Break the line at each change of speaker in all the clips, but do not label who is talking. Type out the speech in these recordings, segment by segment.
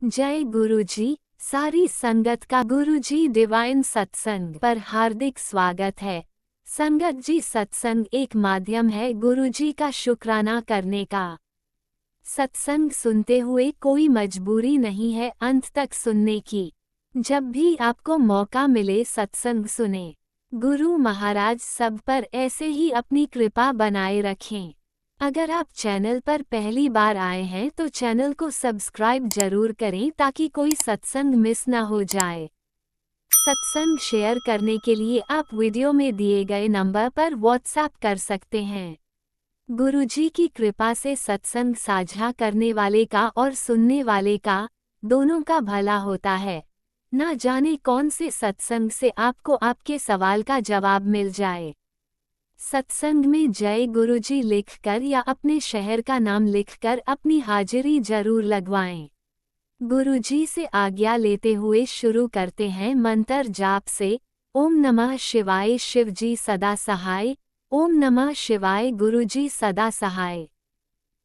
जय गुरुजी। सारी संगत का गुरुजी डिवाइन सत्संग पर हार्दिक स्वागत है। संगत जी, सत्संग एक माध्यम है गुरुजी का शुक्राना करने का। सत्संग सुनते हुए कोई मजबूरी नहीं है अंत तक सुनने की। जब भी आपको मौका मिले सत्संग सुने। गुरु महाराज सब पर ऐसे ही अपनी कृपा बनाए रखें। अगर आप चैनल पर पहली बार आए हैं तो चैनल को सब्सक्राइब जरूर करें ताकि कोई सत्संग मिस ना हो जाए। सत्संग शेयर करने के लिए आप वीडियो में दिए गए नंबर पर व्हाट्सएप कर सकते हैं। गुरुजी की कृपा से सत्संग साझा करने वाले का और सुनने वाले का, दोनों का भला होता है। ना जाने कौन से सत्संग से आपको आपके सवाल का जवाब मिल जाए। सत्संग में जय गुरुजी लिखकर या अपने शहर का नाम लिखकर अपनी हाजिरी जरूर लगवाएं। गुरुजी से आज्ञा लेते हुए शुरू करते हैं मंत्र जाप से। ओम नमः शिवाय शिवजी सदा सहाय। ओम नमः शिवाय गुरुजी सदा सहाय।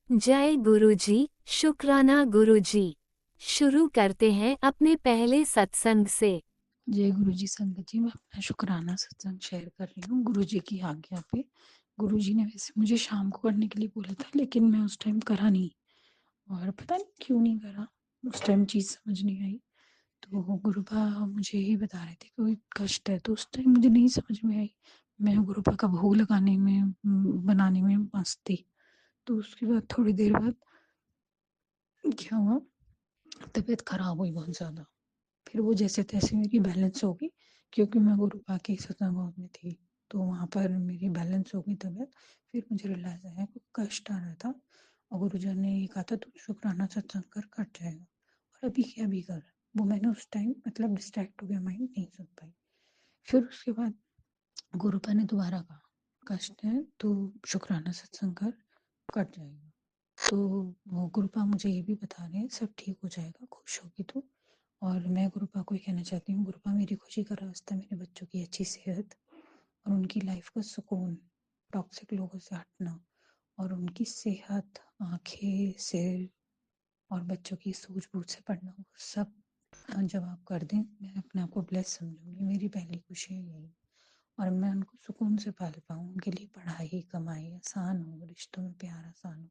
जय गुरुजी, शुक्राना गुरुजी। शुरू करते हैं अपने पहले सत्संग से।
जय गुरु जी। संगत जी, मैं अपना शुक्राना सत्संग शेयर कर रही हूँ गुरु जी की आज्ञा पे। गुरु जी ने वैसे मुझे शाम को करने के लिए बोला था, लेकिन मैं उस टाइम करा नहीं, और पता नहीं क्यों नहीं करा। उस टाइम चीज़ समझ नहीं आई। तो गुरुपा मुझे ही बता रहे थे कि कोई कष्ट है, तो उस टाइम मुझे नहीं समझ में आई। मैं गुरुपा का भोग लगाने में बनाने में मस्त थी। तो उसके बाद थोड़ी देर बाद क्या हुआ, तबीयत खराब हुई बहुत ज़्यादा। फिर वो जैसे तैसे मेरी बैलेंस हो गई, क्योंकि मैं गुरुपा के सत्संग हॉल में थी, तो वहाँ पर मेरी बैलेंस हो गई तबीयत। फिर मुझे रियलाइज़ आया कि कष्ट आ रहा था, और गुरुजन ने ये कहा था तू शुक्राना सत्संग कर, कट जाएगा। और अभी क्या भी कर, वो मैंने उस टाइम मतलब डिस्ट्रैक्ट हो गया, माइंड नहीं सुन पाई। फिर उसके बाद गुरुपा ने दोबारा कहा कष्ट है तो शुक्राना सत्संग कर, कट जाएगा। तो वो गुरुपा मुझे ये भी बता रहे हैं सब ठीक हो जाएगा, खुश होगी तू। और मैं गुरुपा को ही कहना चाहती हूँ, गुरुपा मेरी खुशी का रास्ता, मेरे बच्चों की अच्छी सेहत और उनकी लाइफ का सुकून, टॉक्सिक लोगों से हटना, और उनकी सेहत, आंखें, सिर और बच्चों की सूझबूझ से पढ़ना, वो सब जब आप कर दें, मैं अपने आप को ब्लेस समझूंगी। मेरी पहली खुशी है यही। और मैं उनको सुकून से पाल पाऊँ, उनके लिए पढ़ाई कमाई आसान हो, रिश्तों में प्यार आसान हो,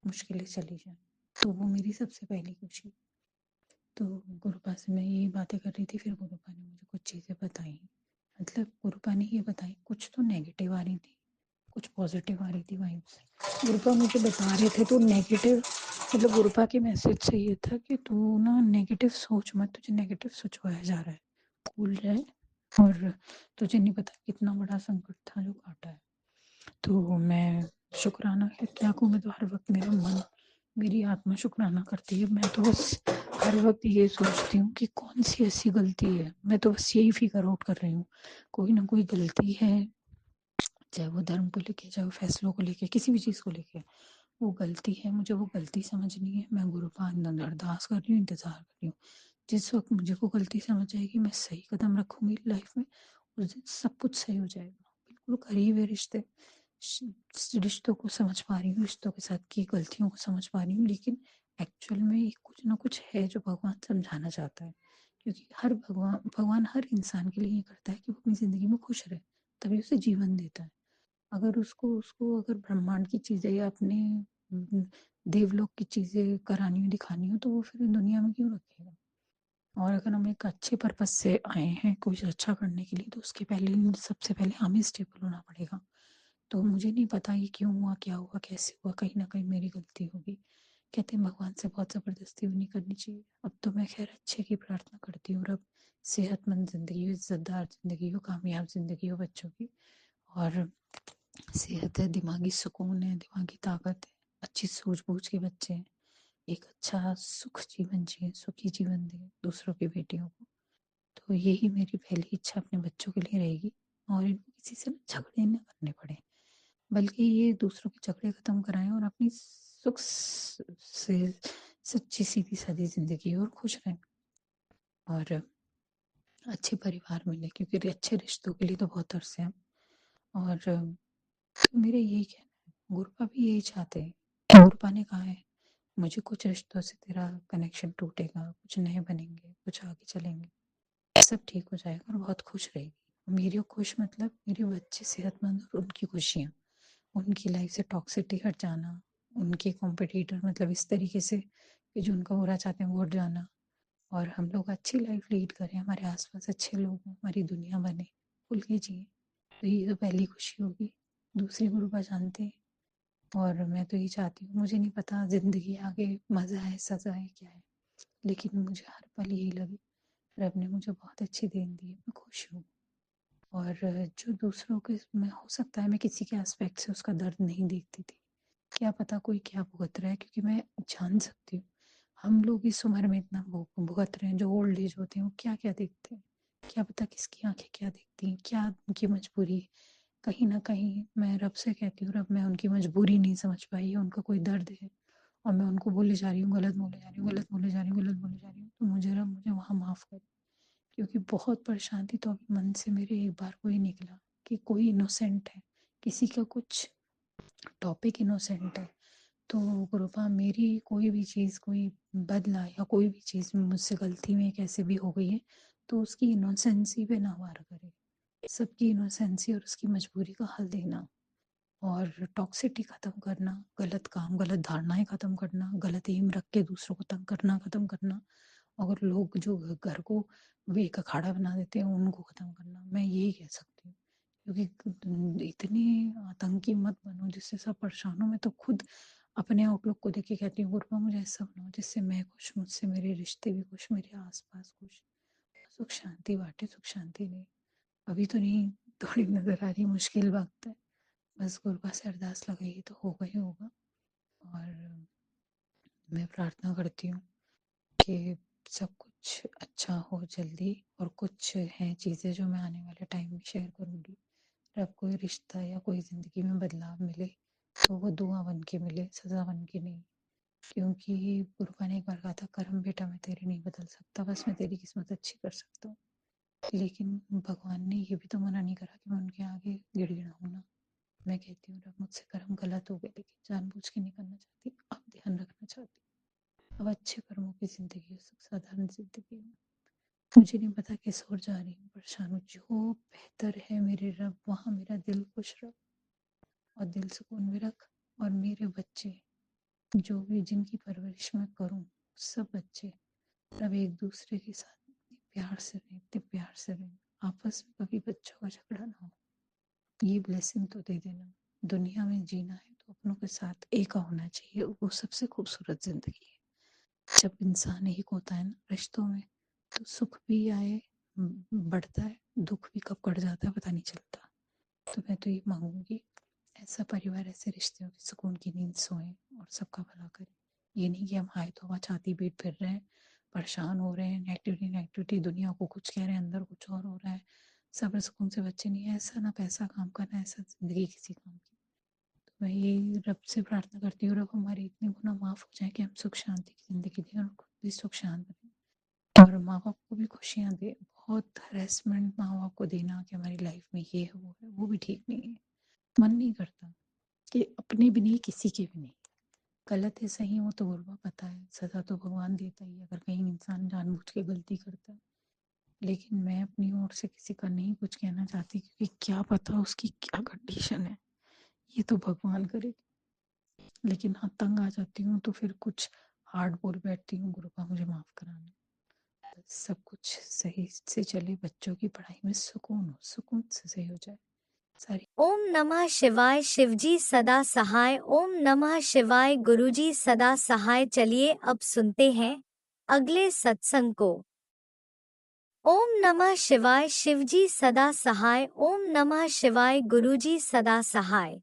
मुश्किलें चली जाए, तो वो मेरी सबसे पहली खुशी। तो गुरुपा से मैं यही बातें कर रही थी, फिर गुरुपा ने मुझे कुछ चीज़ें बताई। मतलब गुरुपा ने ये बताई, कुछ तो नेगेटिव आ रही थी, कुछ पॉजिटिव आ रही थी वाइब्स। गुरुपा मुझे बता रहे थे तो नेगेटिव, मतलब गुरुपा के मैसेज से ये था कि तू ना नेगेटिव सोच मत, तुझे नेगेटिव सोचवाया जा रहा है, कूल रहे, और तुझे नहीं पता कितना बड़ा संकट था जो काटा है। तो मैं शुक्राना क्या कहूँ, मैं तो हर वक्त मेरा मन, मेरी आत्मा शुक्राना करती है। मैं तो बस हर वक्त ये सोचती हूँ कि कौन सी ऐसी गलती है, मैं तो बस यही फिगर आउट कर रही हूँ, कोई ना कोई गलती है, चाहे वो धर्म को लेके, चाहे वो फैसलों को लेके, किसी भी चीज़ को लेके वो गलती है, मुझे वो गलती समझनी है। मैं गुरु का अंदर अरदास कर रही हूँ, इंतज़ार कर रही हूँ। जिस वक्त मुझे वो गलती समझ आएगी, मैं सही कदम रखूँगी लाइफ में, उस दिन सब कुछ सही हो जाएगा। बिल्कुल करीब है रिश्ते, रिश्तों को समझ पा रही हूँ, रिश्तों के साथ की गलतियों को समझ पा रही हूँ, लेकिन एक्चुअल में एक कुछ ना कुछ है जो भगवान समझाना चाहता है। क्योंकि हर भगवान हर इंसान के लिए ये करता है कि वो अपनी ज़िंदगी में खुश रहे, तभी उसे जीवन देता है। अगर उसको उसको अगर ब्रह्मांड की चीज़ें या अपने देवलोक की चीज़ें करानी हो, दिखानी हो, तो वो फिर दुनिया में क्यों रखेगा। और अगर हम एक अच्छे पर्पस से आए हैं कुछ अच्छा करने के लिए, तो उसके पहले सबसे पहले हमें स्टेबल होना पड़ेगा। तो मुझे नहीं पता ये क्यों हुआ, क्या हुआ, कैसे हुआ, कहीं ना कहीं मेरी गलती होगी। कहते हैं भगवान से बहुत ज़बरदस्ती भी नहीं करनी चाहिए। अब तो मैं खैर अच्छे की प्रार्थना करती हूँ, रब सेहतमंद ज़िंदगी हो, इज्जतदार ज़िंदगी हो, कामयाब ज़िंदगी हो बच्चों की, और सेहत है, दिमागी सुकून है, दिमागी ताकत है, अच्छी सूझबूझ के बच्चे हैं, एक अच्छा सुख जीवन जिए, सुखी जीवन दें दूसरों की बेटियों को। तो यही मेरी पहली इच्छा अपने बच्चों के लिए रहेगी, और इनको किसी से ना झगड़े न करने पड़े, बल्कि ये दूसरों के झगड़े खत्म कराएं और अपनी सुख से सच्ची सीधी सादी जिंदगी और खुश रहें, और अच्छे परिवार मिले, क्योंकि अच्छे रिश्तों के लिए तो बहुत तरसे हैं। और तो मेरा यही कहना है, गुरुपा भी यही चाहते हैं। गुरुपा ने कहा है मुझे कुछ रिश्तों से तेरा कनेक्शन टूटेगा, कुछ नए बनेंगे, कुछ आगे चलेंगे, सब ठीक हो जाएगा और बहुत खुश रहेगी। मेरी खुश मतलब मेरे बच्चे सेहतमंद और उनकी खुशियाँ, उनकी लाइफ से टॉक्सिसिटी हट जाना, उनके कॉम्पिटिटर मतलब इस तरीके से कि जो उनका बुरा चाहते हैं वो हट जाना, और हम लोग अच्छी लाइफ लीड करें, हमारे आसपास अच्छे लोग हों, हमारी दुनिया बने, खुल के जिए। तो ये तो पहली खुशी होगी। दूसरी गुरुबा जानते हैं, और मैं तो ये चाहती हूँ, मुझे नहीं पता ज़िंदगी आगे मज़ा है सज़ा है क्या है, लेकिन मुझे हर पल यही लगे रब ने मुझे बहुत अच्छी देन दी है, मैं खुश हूँ। और जो दूसरों के में हो सकता है मैं किसी के एस्पेक्ट से उसका दर्द नहीं देखती थी, क्या पता कोई क्या भुगत रहा है, क्योंकि मैं जान सकती हूँ हम लोग इस उम्र में इतना भुगत रहे हैं, जो ओल्ड एज होते हैं वो क्या क्या देखते हैं, क्या पता किसकी आंखें क्या देखती हैं, क्या उनकी मजबूरी है। कहीं ना कहीं मैं रब से कहती हूँ, रब मैं उनकी मजबूरी नहीं समझ पाई है, उनका कोई दर्द है और मैं उनको बोले जा रही हूँ, गलत बोले जा रही हूँ, गलत बोले जा रही हूँ, गलत बोले जा रही हूँ, तो मुझे रब मुझे वहाँ माफ़ कर, क्योंकि बहुत परेशान थी। तो अभी मन से मेरे एक बार कोई निकला कि कोई इनोसेंट है, किसी का कुछ टॉपिक इनोसेंट है, तो गुरुपा मेरी कोई भी चीज़ कोई बदला या कोई भी चीज़ मुझसे गलती में कैसे भी हो गई है, तो उसकी इनोसेंसी पे ना वार करे, सबकी इनोसेंसी और उसकी मजबूरी का हल देना, और टॉक्सिटी ख़त्म करना, गलत काम गलत धारणाएं ख़त्म करना, गलत एम रख के दूसरों को तंग करना ख़त्म करना, और लोग जो घर को भी एक अखाड़ा बना देते हैं उनको ख़त्म करना, मैं यही कह सकती हूँ। क्योंकि इतने आतंकी मत बनो जिससे सब परेशान हो। मैं तो खुद अपने आउटलुक को देख के कहती हूँ गुरुपा मुझे ऐसा बनाओ जिससे मैं खुश, मुझसे मेरे रिश्ते भी खुश, मेरे आसपास खुश, सुख शांति बांटे, सुख शांति नहीं। अभी तो नहीं, थोड़ी नज़र आ रही मुश्किल वक्त है, बस गुरुपा से अरदास लगाइए तो होगा ही होगा। और मैं प्रार्थना करती हूँ कि सब कुछ अच्छा हो जल्दी, और कुछ हैं चीज़ें जो मैं आने वाले टाइम में शेयर करूँगी। रब कोई रिश्ता या कोई ज़िंदगी में बदलाव मिले तो वो दुआ बन के मिले, सज़ा बन के नहीं। क्योंकि गुरुपा ने एक बार कहा था, करम बेटा मैं तेरी नहीं बदल सकता, बस मैं तेरी किस्मत अच्छी कर सकता हूँ। लेकिन भगवान ने ये भी तो मना नहीं करा कि मैं उनके आगे गिड़गिड़ाऊँ ना। मैं कहती हूँ रब मुझसे कर्म गलत हो गए, लेकिन जानबूझ के नहीं करना चाहती, अब ध्यान रखना चाहती, अब अच्छे कर्मों की ज़िंदगी हो, सुख साधारण ज़िंदगी हो। मुझे नहीं पता किस ओर जा रही हूँ, परेशान हूँ, जो बेहतर है मेरे रब वहाँ मेरा दिल खुश रख और दिल सुकून में रख। और मेरे बच्चे जो भी जिनकी परवरिश मैं करूँ, सब बच्चे रब एक दूसरे के साथ इतने प्यार से रहें, इतने प्यार से रहें, आपस में कभी बच्चों का झगड़ा ना हो, ये ब्लेसिंग तो दे देना। दुनिया में जीना है तो अपनों के साथ एक होना चाहिए, वो सबसे खूबसूरत ज़िंदगी है। जब इंसान एक होता है ना रिश्तों में, तो सुख भी आए बढ़ता है, दुख भी कब कट जाता है पता नहीं चलता। तो मैं तो ये मांगूंगी, ऐसा परिवार, ऐसे रिश्ते हो कि सुकून की नींद सोएं और सबका भला करें। ये नहीं कि हम हाय तौबा छाती पीट फिर रहे हैं, परेशान हो रहे हैं, नेगेटिविटी नेगेटिविटी, दुनिया को कुछ कह रहे हैं, अंदर कुछ और हो रहा है, सब्र सुकून से बच्चे नहीं है, ऐसा ना पैसा काम करना, ऐसा जिंदगी किसी काम की। तो मैं ये रब से प्रार्थना करती हूँ, रब हमारे इतने गुनाह माफ़ हो जाए कि हम सुख शांति की ज़िंदगी दें और खुद भी सुख शांत बने, और माँ बाप को भी खुशियाँ दे। बहुत हरेसमेंट माँ बाप को देना कि हमारी लाइफ में ये है वो भी ठीक नहीं है। मन नहीं करता कि अपने भी नहीं किसी के भी नहीं, गलत है सही हो तो गुरुबा पता है, सज़ा तो भगवान देता ही है अगर कहीं इंसान जानबूझ के गलती करता है। लेकिन मैं अपनी ओर से किसी का नहीं कुछ कहना चाहती, क्योंकि क्या पता उसकी क्या कंडीशन है, ये तो भगवान करे। लेकिन हाँ, तंग आ जाती हूँ तो फिर कुछ हार्ड बोल बैठती हूँ, गुरुबा मुझे माफ़ कराना, बस सब कुछ सही से चले, बच्चों की पढ़ाई में सुकून हो, सुकून से सही हो जाए सारी।
ओम नमः शिवाय। शिवजी सदा सहाय। ओम नमः शिवाय। गुरुजी सदा सहाय। चलिए अब सुनते हैं अगले सत्संग को। ओम नमः शिवाय। शिवजी सदा सहाय। ओम नमः शिवाय। गुरुजी सदा सहाय।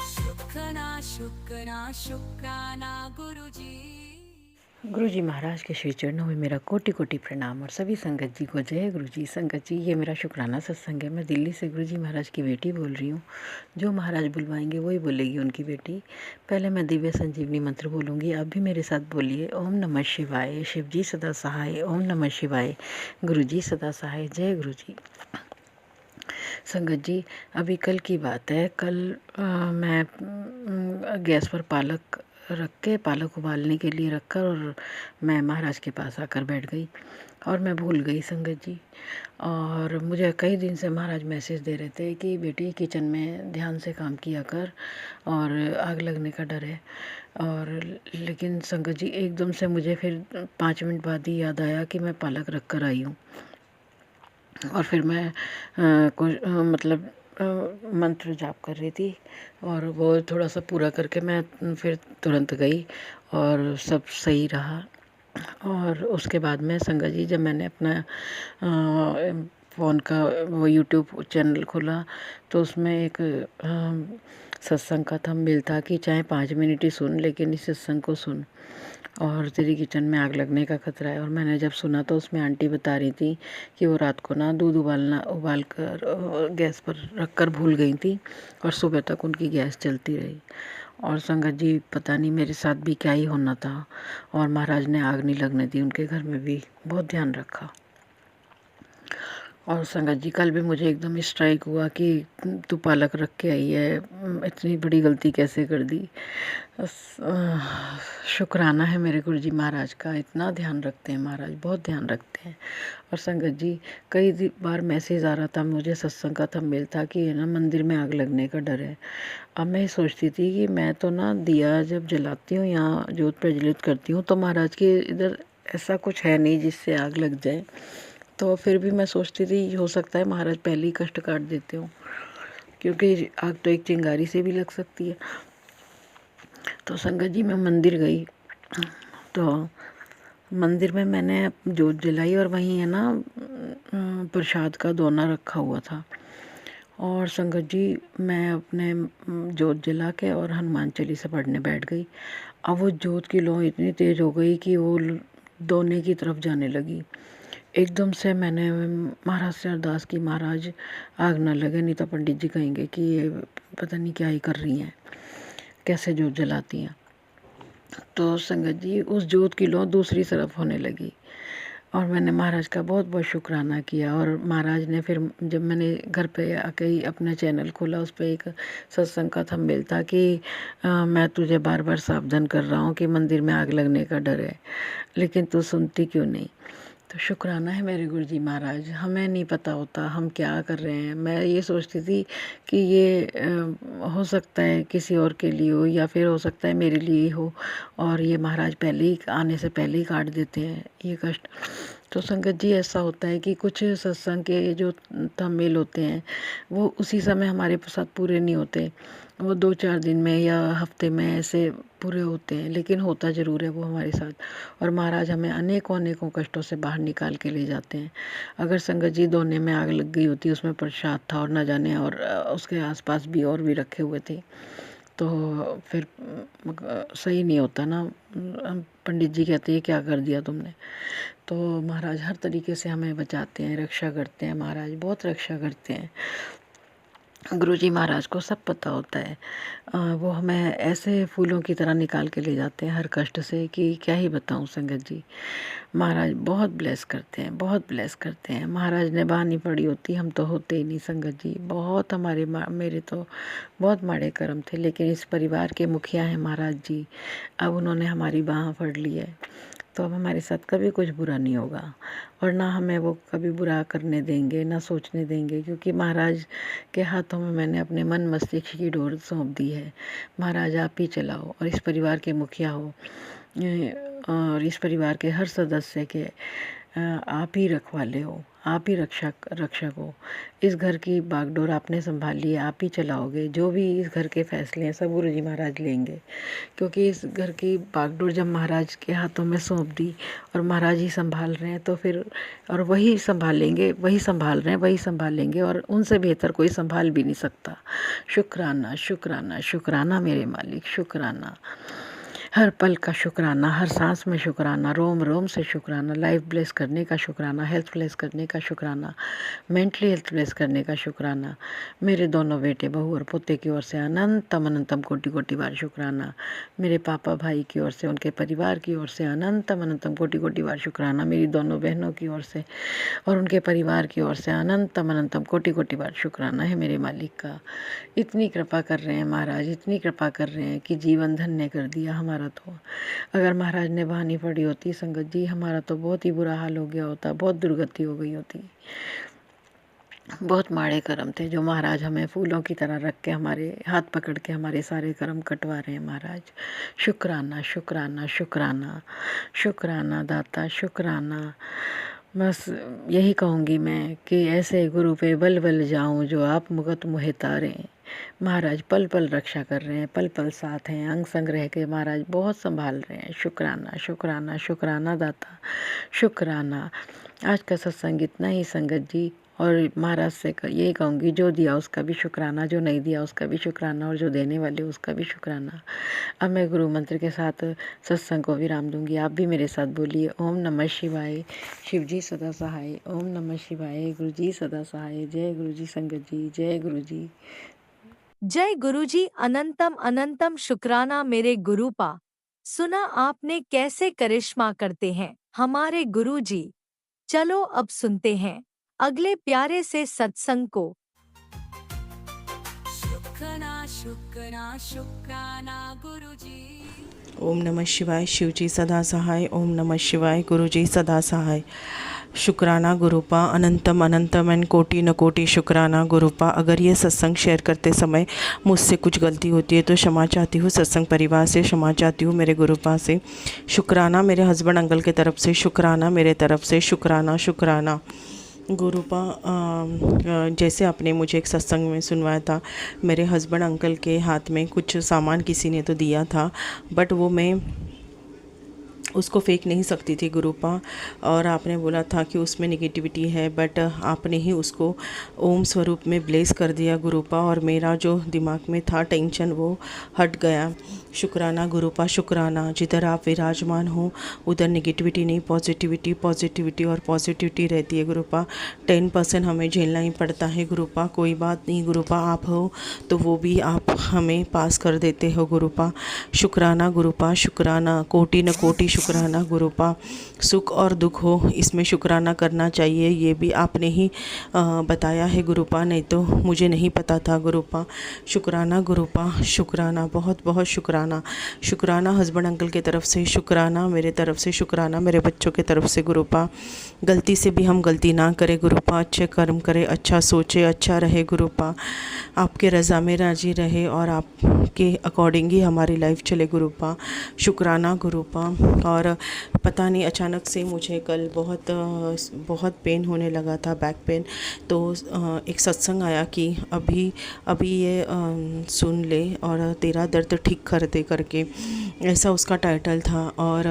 शुक्राना शुक्राना शुक्राना गुरुजी।
गुरु जी महाराज के श्री चरणों में मेरा कोटि कोटि प्रणाम, और सभी संगत जी को जय गुरु जी। संगत जी, ये मेरा शुक्राना सत्संग है। मैं दिल्ली से गुरु जी महाराज की बेटी बोल रही हूँ। जो महाराज बुलवाएंगे वही बोलेगी उनकी बेटी। पहले मैं दिव्य संजीवनी मंत्र बोलूँगी, आप भी मेरे साथ बोलिए। ओम नमः शिवाय। शिव जी सदा सहाय। ओम नमः शिवाय। गुरु जी सदा सहाय। जय गुरु जी। संगत जी, अभी कल की बात है। कल मैं गैस पर पालक रख के पालक उबालने के लिए रखकर और मैं महाराज के पास आकर बैठ गई और मैं भूल गई संगत जी। और मुझे कई दिन से महाराज मैसेज दे रहे थे कि बेटी किचन में ध्यान से काम किया कर और आग लगने का डर है। और लेकिन संगत जी एकदम से मुझे फिर 5 मिनट बाद ही याद आया कि मैं पालक रख कर आई हूँ। और फिर मैं कुछ मतलब मंत्र जाप कर रही थी और वो थोड़ा सा पूरा करके मैं फिर तुरंत गई और सब सही रहा। और उसके बाद में संगत जी जब मैंने अपना फ़ोन का वो यूट्यूब चैनल खोला तो उसमें एक सत्संग का थंबनेल था कि चाहे 5 मिनट ही सुन लेकिन इस सत्संग को सुन और तेरी किचन में आग लगने का खतरा है। और मैंने जब सुना तो उसमें आंटी बता रही थी कि वो रात को ना दूध उबाल कर गैस पर रख कर भूल गई थी और सुबह तक उनकी गैस चलती रही। और संगत जी पता नहीं मेरे साथ भी क्या ही होना था। और महाराज ने आग नहीं लगने दी, उनके घर में भी बहुत ध्यान रखा। और संगत जी कल भी मुझे एकदम स्ट्राइक हुआ कि तू पालक रख के आई है, इतनी बड़ी गलती कैसे कर दी। शुक्राना है मेरे गुरु जी महाराज का, इतना ध्यान रखते हैं महाराज, बहुत ध्यान रखते हैं। और संगत जी कई बार मैसेज आ रहा था मुझे, सत्संग का थंबनेल था कि है ना मंदिर में आग लगने का डर है। अब मैं सोचती थी कि मैं तो ना दिया जब जलाती हूँ या ज्योत प्रज्वलित करती हूँ तो महाराज के इधर ऐसा कुछ है नहीं जिससे आग लग जाए। तो फिर भी मैं सोचती थी हो सकता है महाराज पहले ही कष्ट काट देते हो, क्योंकि आग तो एक चिंगारी से भी लग सकती है। तो संगत जी मैं मंदिर गई तो मंदिर में मैंने जोत जलाई और वहीं है ना प्रसाद का दोना रखा हुआ था। और संगत जी मैं अपने जोत जला के और हनुमान चालीसा पढ़ने बैठ गई। अब वो जोत की लौ इतनी तेज हो गई कि वो दोने की तरफ जाने लगी। एकदम से मैंने महाराज से अरदास की, महाराज आग ना लगे नहीं तो पंडित जी कहेंगे कि ये पता नहीं क्या ही कर रही हैं, कैसे जोत जलाती हैं। तो संगत जी उस जोत की लौ दूसरी तरफ होने लगी और मैंने महाराज का बहुत बहुत शुक्राना किया। और महाराज ने फिर जब मैंने घर पे आके ही अपना चैनल खोला उस पर एक सत्संग का थंबनेल था कि मैं तुझे बार बार सावधान कर रहा हूँ कि मंदिर में आग लगने का डर है लेकिन तू सुनती क्यों नहीं। तो शुक्राना है मेरे गुरु जी महाराज, हमें नहीं पता होता हम क्या कर रहे हैं। मैं ये सोचती थी कि ये हो सकता है किसी और के लिए हो या फिर हो सकता है मेरे लिए ही हो और ये महाराज पहले ही आने से पहले ही काट देते हैं ये कष्ट। तो संगत जी ऐसा होता है कि कुछ सत्संग के जो थंबनेल होते हैं वो उसी समय हमारे साथ पूरे नहीं होते, वो 2-4 दिन में या हफ्ते में ऐसे पूरे होते हैं, लेकिन होता ज़रूर है वो हमारे साथ। और महाराज हमें अनेकों अनेकों कष्टों से बाहर निकाल के ले जाते हैं। अगर संगत जी दोने में आग लग गई होती, उसमें प्रसाद था और न जाने और उसके आसपास भी और भी रखे हुए थे तो फिर सही नहीं होता ना। पंडित जी कहते हैं क्या कर दिया तुमने। तो महाराज हर तरीके से हमें बचाते हैं, रक्षा करते हैं, महाराज बहुत रक्षा करते हैं। गुरुजी महाराज को सब पता होता है, वो हमें ऐसे फूलों की तरह निकाल के ले जाते हैं हर कष्ट से कि क्या ही बताऊं संगत जी। महाराज बहुत ब्लेस करते हैं, बहुत ब्लेस करते हैं। महाराज ने बाह नहीं पड़ी होती हम तो होते ही नहीं संगत जी। बहुत मेरे तो बहुत माड़े कर्म थे, लेकिन इस परिवार के मुखिया हैं महाराज जी, अब उन्होंने हमारी बाह पकड़ ली है तो अब हमारे साथ कभी कुछ बुरा नहीं होगा और ना हमें वो कभी बुरा करने देंगे ना सोचने देंगे, क्योंकि महाराज के हाथों में मैंने अपने मन मस्तिष्क की डोर सौंप दी है। महाराज आप ही चलाओ और इस परिवार के मुखिया हो और इस परिवार के हर सदस्य के आप ही रखवाले हो, आप ही रक्षक हो। इस घर की बागडोर आपने संभाली है, आप ही चलाओगे। जो भी इस घर के फैसले हैं सब गुरु जी महाराज लेंगे, क्योंकि इस घर की बागडोर जब महाराज के हाथों में सौंप दी और महाराज ही संभाल रहे हैं तो फिर और वही संभालेंगे, वही संभाल रहे हैं, वही संभालेंगे और उनसे बेहतर कोई संभाल भी नहीं सकता। शुक्राना शुक्राना शुक्राना मेरे मालिक, शुक्राना। हर पल का शुक्राना, हर सांस में शुक्राना, रोम रोम से शुक्राना, लाइफ ब्लेस करने का शुक्राना, हेल्थ ब्लेस करने का शुक्राना, मेंटली हेल्थ ब्लेस करने का शुक्राना। मेरे दोनों बेटे बहू और पोते की ओर से अनंतम अनंतम कोटि कोटि बार शुक्राना। मेरे पापा भाई की ओर से, उनके परिवार की ओर से अनंतम अनंतम कोटि कोटि बार शुक्राना। मेरी दोनों बहनों की ओर से और उनके परिवार की ओर से अनंतम अनंतम कोटि कोटि बार शुक्राना है मेरे मालिक का। इतनी कृपा कर रहे हैं महाराज, इतनी कृपा कर रहे हैं कि जीवन धन्य कर दिया हमारा। तो अगर महाराज ने वाणी पड़ी होती संगत जी, हमारा तो बहुत ही बुरा हाल हो गया होता, बहुत दुर्गति हो गई होती। बहुत माड़े कर्म थे जो महाराज हमें फूलों की तरह रख के, हमारे हाथ पकड़ के हमारे सारे कर्म कटवा रहे हैं महाराज। शुक्राना शुक्राना शुक्राना शुक्राना दाता, शुक्राना। बस यही कहूँगी मैं कि ऐसे गुरु पे बल बल जाऊँ जो आप मुगत मुहे तारें। महाराज पल पल रक्षा कर रहे हैं, पल पल साथ हैं, अंग संग रह के महाराज बहुत संभाल रहे हैं। शुक्राना शुक्राना शुक्राना दाता, शुक्राना। आज का सत्संग इतना ही संगत जी। और महाराज से यही कहूँगी, जो दिया उसका भी शुक्राना, जो नहीं दिया उसका भी शुक्राना, और जो देने वाले उसका भी शुक्राना। अब मैं गुरु मंत्र के साथ सत्संग को विराम दूंगी। आप भी मेरे साथ बोलिए, ओम नमः शिवाय, शिव जी सदा सहाय। ओम नमः शिवाय, गुरु जी सदा सहाय। जय गुरु जी संगत जी, जय गुरु जी।
जय गुरुजी। अनंतम अनंतम शुक्राना मेरे गुरुपा। सुना आपने कैसे करिश्मा करते हैं हमारे गुरुजी। चलो अब सुनते हैं अगले प्यारे से सत्संग को।
शुक्राना शुक्राना शुक्राना गुरुजी।
ओम नमः शिवाय, शिव जी सदा सहाय। ओम नमः शिवाय, गुरु जी सदा सहाय। शुक्राना गुरुपा, अनंतम अनंतम एंड कोटि न कोटि शुक्राना गुरुपा। अगर ये सत्संग शेयर करते समय मुझसे कुछ गलती होती है तो क्षमा चाहती हूँ, सत्संग परिवार से क्षमा चाहती हूँ, मेरे गुरुपा से शुक्राना, मेरे हस्बैंड अंकल की तरफ से शुक्राना, मेरे तरफ से शुक्राना शुक्राना गुरुपा। जैसे आपने मुझे एक सत्संग में सुनवाया था, मेरे हस्बैंड अंकल के हाथ में कुछ सामान किसी ने तो दिया था, बट वो मैं उसको फेंक नहीं सकती थी गुरुपा। और आपने बोला था कि उसमें नेगेटिविटी है, बट आपने ही उसको ओम स्वरूप में ब्लेस कर दिया गुरुपा, और मेरा जो दिमाग में था टेंशन वो हट गया। शुक्राना गुरुपा, शुक्राना। जिधर आप विराजमान हो उधर नेगेटिविटी नहीं, पॉजिटिविटी पॉजिटिविटी और पॉजिटिविटी रहती है गुरुपा। 10% हमें झेलना ही पड़ता है गुरुपा, कोई बात नहीं गुरुपा, आप हो तो वो भी आप हमें पास कर देते हो गुरुपा। शुक्राना गुरुपा, शुक्राना। कोटि न कोटि शुक्राना गुरुपा। सुख और दुख हो इसमें शुक्राना करना चाहिए, ये भी आपने ही बताया है गुरुपा, नहीं तो मुझे नहीं पता था गुरुपा। शुक्राना गुरुपा, शुक्राना, बहुत बहुत शुक्राना। शुक्राना हस्बैंड अंकल की तरफ से शुक्राना, मेरे तरफ से शुक्राना, मेरे बच्चों की तरफ से गुरुपा। गलती से भी हम गलती ना करें गुरुपा, अच्छे कर्म करें, अच्छा सोचे, अच्छा रहे गुरुपा, आपके रज़ा में राजी रहे और आपके अकॉर्डिंग ही हमारी लाइफ चले गुरुपा। शुक्राना गुरुपा। और पता नहीं अचानक से मुझे कल बहुत पेन होने लगा था, बैक पेन। तो एक सत्संग आया कि अभी ये सुन ले और तेरा दर्द ठीक कर दे करके, ऐसा उसका टाइटल था। और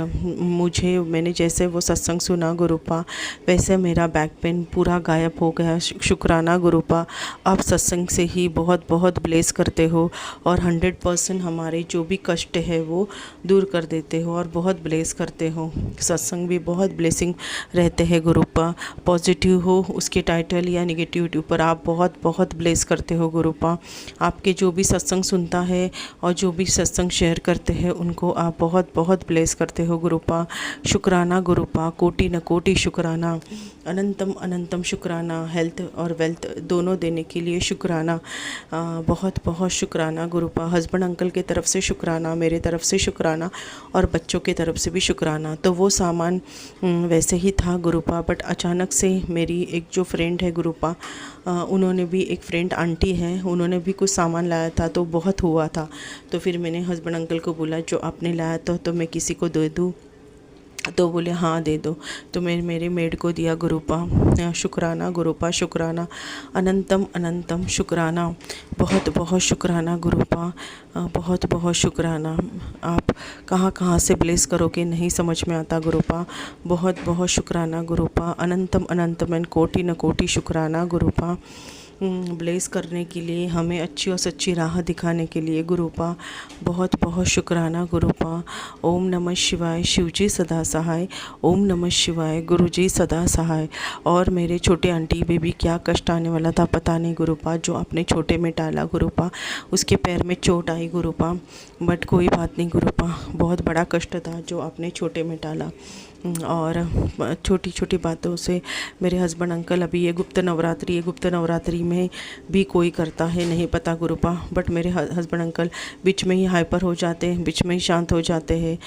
मैंने जैसे वो सत्संग सुना गुरुपा, वैसे मेरा बैक पेन पूरा गायब हो गया। शुक्राना गुरुपा, आप सत्संग से ही बहुत बहुत ब्लेस करते हो और 100% हमारे जो भी कष्ट है वो दूर कर देते हो और बहुत ब्लेस करते हो। सत्संग भी बहुत ब्लेसिंग रहते हैं गुरुपा, पॉजिटिव हो उसके टाइटल या नेगेटिविटी ऊपर आप बहुत बहुत ब्लेस करते हो गुरुपा। आपके जो भी सत्संग सुनता है और जो भी सत्संग शेयर करते हैं उनको आप बहुत बहुत ब्लेस करते हो गुरुपा। शुक्राना गुरुपा, कोटि न कोटि शुक्राना, अनंतम अनंतम शुक्राना। हेल्थ और वेल्थ दोनों देने के लिए शुक्राना, बहुत बहुत शुक्राना गुरुपा। हस्बैंड अंकल की तरफ से शुक्राना, मेरे तरफ से शुक्राना और बच्चों की तरफ से भी शुक्राना। तो वो सामान वैसे ही था गुरुपा, बट अचानक से मेरी एक जो फ्रेंड है गुरुपा, उन्होंने भी, एक फ्रेंड आंटी है, उन्होंने भी कुछ सामान लाया था तो बहुत हुआ था। तो फिर मैंने हस्बैंड अंकल को बोला जो आपने लाया था तो मैं किसी को दे दूँ, तो बोले हाँ दे दो। तो मैं मेरे मेड को दिया गुरुपा। शुक्राना गुरुपा, शुक्राना, अनंतम अनंतम शुक्राना, बहुत बहुत शुक्राना गुरुपा, बहुत बहुत शुक्राना। आप कहाँ कहाँ से ब्लेस करोगे नहीं समझ में आता गुरुपा, बहुत बहुत शुक्राना गुरुपा। अनंतम अनंतम एंड कोटि न कोटि शुक्राना गुरुपा। ब्लेस करने के लिए, हमें अच्छी और सच्ची राह दिखाने के लिए गुरुपा बहुत बहुत शुक्राना गुरुपा। ओम नमः शिवाय, शिवजी सदा सहाय। ओम नमः शिवाय, गुरुजी सदा सहाय। और मेरे छोटे आंटी बेबी क्या कष्ट आने वाला था पता नहीं गुरुपा, जो अपने छोटे में डाला गुरुपा, उसके पैर में चोट आई गुरुपा, बट कोई बात नहीं गुरुपा, बहुत बड़ा कष्ट था जो आपने छोटे में डाला। और छोटी छोटी बातों से मेरे हस्बैंड अंकल, अभी ये गुप्त नवरात्रि में भी कोई करता है नहीं पता गुरुपा, बट मेरे हस्बैंड अंकल बीच में ही हाइपर हो जाते हैं, बीच में ही शांत हो जाते हैं।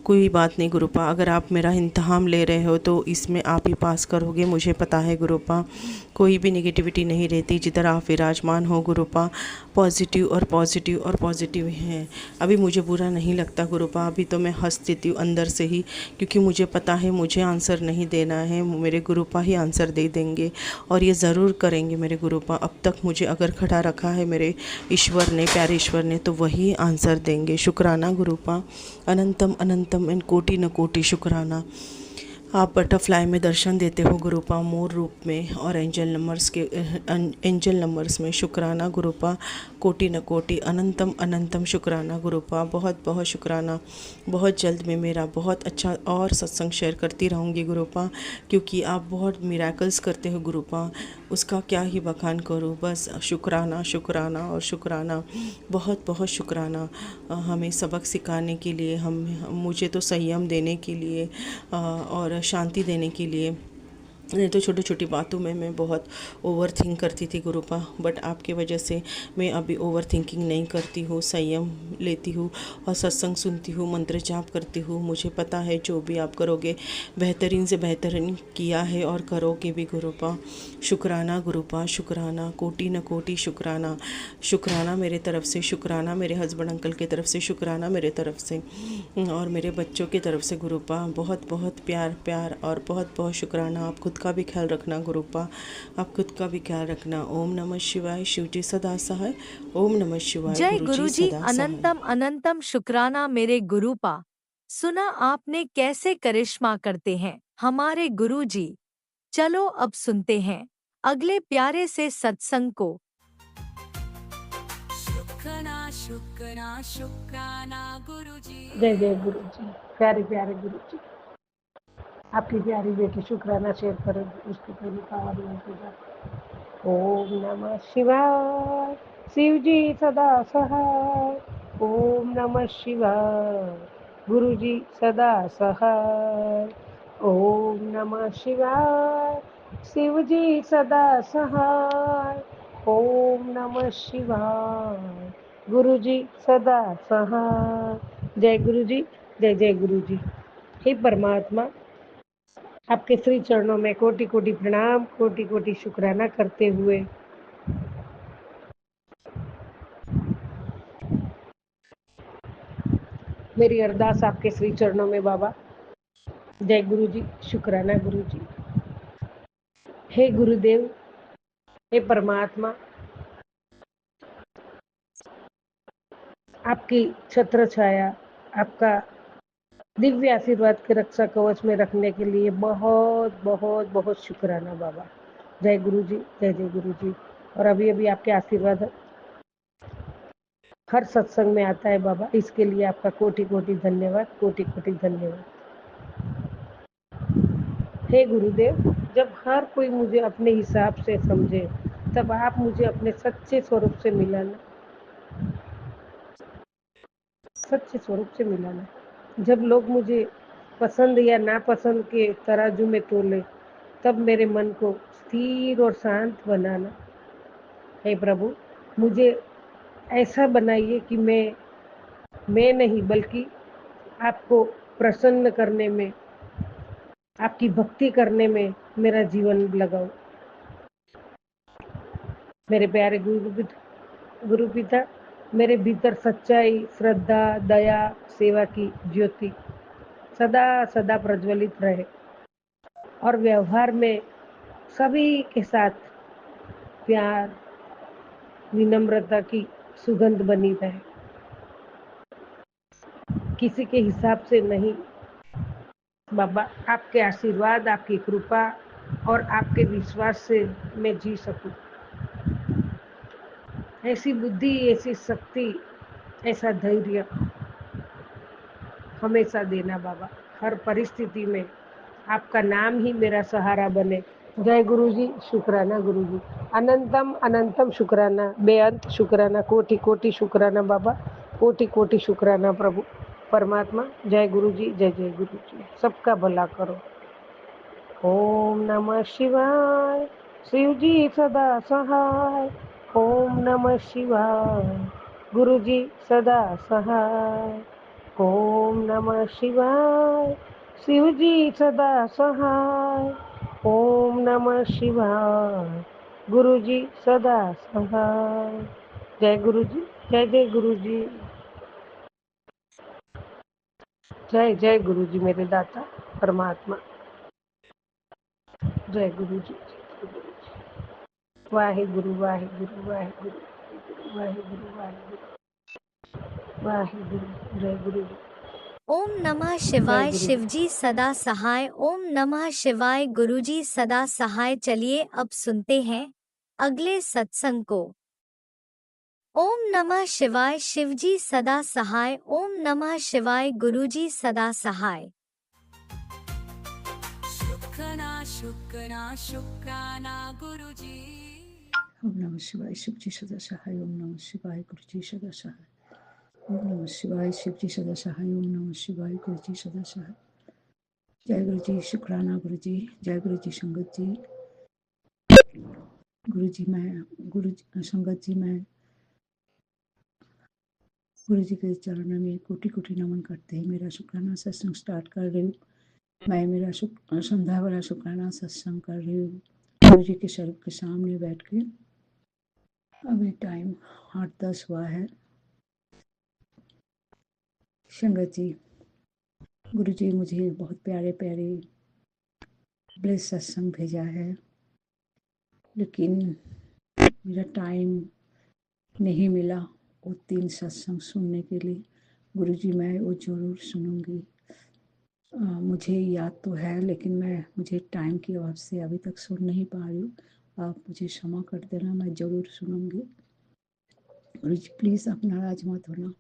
कोई बात नहीं गुरुपा, अगर आप मेरा इम्तिहान ले रहे हो तो इसमें आप ही पास करोगे, मुझे पता है गुरुपा। कोई भी नेगेटिविटी नहीं रहती जिधर आप विराजमान हो गुरुपा, पॉजिटिव और पॉजिटिव और पॉजिटिव है। अभी मुझे बुरा नहीं लगता गुरुपा, अभी तो मैं हंस देती हूँ अंदर से ही, क्योंकि मुझे पता है मुझे आंसर नहीं देना है, मेरे गुरुपा ही आंसर दे देंगे और ये ज़रूर करेंगे मेरे गुरुपा। अब तक मुझे अगर खड़ा रखा है मेरे ईश्वर ने, प्यारे ईश्वर ने, तो वही आंसर देंगे। शुक्राना गुरुपा, अनंतम अनंतम एंड कोटि न कोटि शुक्राना। आप बटरफ्लाई में दर्शन देते हो गुरुपा, मोर रूप में, और एंजल नंबर्स में शुक्राना गुरुपा, कोटि न कोटि, अनंतम अनंतम शुक्राना गुरुपा, बहुत बहुत शुक्राना। बहुत जल्द मैं मेरा बहुत अच्छा और सत्संग शेयर करती रहूँगी गुरुपा, क्योंकि आप बहुत मिराकल्स करते हो गुरुपा, उसका क्या ही बखान करूँ, बस शुक्राना शुक्राना और शुक्राना, बहुत बहुत शुक्राना। हमें सबक सिखाने के लिए, मुझे तो संयम देने के लिए और शांति देने के लिए। नहीं तो छोटी छोटी बातों में मैं बहुत ओवर थिंक करती थी गुरुपा, बट आपके वजह से मैं अभी ओवर थिंकिंग नहीं करती हूँ, संयम लेती हूँ और सत्संग सुनती हूँ, मंत्र जाप करती हूँ। मुझे पता है जो भी आप करोगे बेहतरीन से बेहतरीन किया है और करोगे भी गुरुपा। शुक्राना गुरुपा, शुक्राना, कोटि न कोटि शुक्राना। शुक्राना मेरे तरफ से, शुक्राना मेरे हस्बैंड अंकल की तरफ से, शुक्राना मेरे तरफ से और मेरे बच्चों की तरफ से गुरुपा। बहुत बहुत प्यार प्यार और बहुत बहुत शुक्राना। आप खुद का भी ख्याल रखना गुरुपा, आप खुद का भी ख्याल रखना। ओम नमः शिवाय, शिवजी सदा सहाय। ओम नमः शिवाय,
जय
गुरुजी
गुरुजी,
सदा सहाय।
अनंतम अनंतम शुक्राना मेरे गुरुपा। सुना आपने कैसे करिश्मा करते हैं हमारे गुरुजी। चलो अब सुनते हैं अगले प्यारे से सत्संग को।
शुक्राना शुक्राना शुक्राना गुरुजी।
जय जय गुरु जी, प्यारे प्यारे गुरु जी। आपकी प्यारी बेटी शुक्राना शेयर करेगी, उसकी पूरी पावर में पूजा। ओम नमः शिवाय, शिव जी सदा सहाय। ओम नमः शिवाय, गुरु जी सदा सहाय। ओम नमः शिवाय, शिव जी सदा सहाय। ओम नमः शिवाय, गुरु जी सदा सहाय। जय गुरु जी, जय जय गुरु जी। हे परमात्मा, आपके श्री चरणों में कोटि कोटि प्रणाम, कोटि कोटि शुक्राना करते हुए मेरी अरदास आपके श्री चरणों में बाबा। जय गुरु जी, शुक्राना गुरु जी। हे गुरुदेव, हे परमात्मा, आपकी छत्र छाया, आपका दिव्य आशीर्वाद के रक्षा कवच में रखने के लिए बहुत बहुत बहुत शुक्राना बाबा। जय गुरु जी, जय जय गुरु जी। और अभी अभी आपके आशीर्वाद हर सत्संग में आता है बाबा, इसके लिए आपका कोटि कोटि धन्यवाद, कोटि कोटि धन्यवाद। हे गुरुदेव, जब हर कोई मुझे अपने हिसाब से समझे, तब आप मुझे अपने सच्चे स्वरूप से मिलाना, सच्चे स्वरूप से मिलाना। जब लोग मुझे पसंद या नापसंद के तराजू में तोले, तब मेरे मन को स्थिर और शांत बनाना। हे प्रभु, मुझे ऐसा बनाइए कि मैं नहीं बल्कि आपको प्रसन्न करने में, आपकी भक्ति करने में मेरा जीवन लगाओ। मेरे प्यारे गुरु पिता, मेरे भीतर सच्चाई, श्रद्धा, दया, सेवा की ज्योति सदा सदा प्रज्वलित रहे और व्यवहार में सभी के साथ प्यार, विनम्रता की सुगंध बनी रहे। किसी के हिसाब से नहीं बाबा, आपके आशीर्वाद, आपकी कृपा और आपके विश्वास से मैं जी सकूं।
ऐसी बुद्धि, ऐसी शक्ति, ऐसा धैर्य हमेशा देना बाबा। हर परिस्थिति में आपका नाम ही मेरा सहारा बने। जय गुरु जी, शुक्राना गुरु जी। अनंतम अनंतम शुक्राना, बेअंत शुक्राना, कोटि कोटि शुक्राना बाबा, कोटि कोटि शुक्राना प्रभु परमात्मा। जय गुरु जी, जय जय गुरु जी। सबका भला करो। ओम नमः शिवाय। शिव जी सदा सहाय। ओम नमः शिवाय। गुरु जी सदा सहाय। ओम नमः शिवाय। शिव जी सदा सहाय। ओम नमः शिवाय। गुरु जी सदा सहाय। जय गुरु जी, जय जय गुरु जी। जय जय गुरु जी मेरे दाता परमात्मा। जय गुरु जी, जय गुरु जी। वाहिगुरु वाहिगुरु वाहिगुरु वाहिगुरु वाहिगुरु वाहिगुरु। जय गुरु जी,
ओम नमः
जय
शिवाय।
गुरु जी।
शिवजी सदा सहाय। ओम नमः शिवाय। गुरुजी सदा सहाय। चलिए अब सुनते हैं अगले सत्संग को। ओम नमः शिवाय। शिवजी सदा सहाय। ओम नमः शिवाय। गुरुजी सदा सहाय।
शुक्राना शुक्राना शुक्राना गुरुजी।
ओम नमः शिवाय शिवजी सदा सहाय। ओम नमः शिवाय गुरुजी सदा सहाय। ओम नमः शिवाय शिवजी सदा सहाय। ओम नमः शिवाय गुरुजी सदा सहाय। जय गुरुजी, शुक्राना गुरुजी। जय गुरुजी संगत जी। गुरुजी मैं संगत जी, मैं गुरुजी के चरणों में कोटि कोटि नमन करते ही मेरा शुक्राना सत्संग स्टार्ट कर रही हूँ। मैं मेरा संध्या वाला शुक्राना सत्संग कर रही हूँ गुरुजी के स्वरूप के सामने बैठ के। अभी टाइम 8:10 हुआ है। संगत जी, गुरुजी मुझे बहुत प्यारे प्यारे ब्लेस सत्संग भेजा है, लेकिन मेरा टाइम नहीं मिला वो 3 सत्संग सुनने के लिए। गुरुजी मैं वो ज़रूर सुनूंगी। मुझे याद तो है, लेकिन मुझे टाइम की अभाव से अभी तक सुन नहीं पा रही हूँ। आप मुझे क्षमा कर देना, मैं ज़रूर सुनूंगी। गुरुजी प्लीज़ आप नाराज़ मत होना।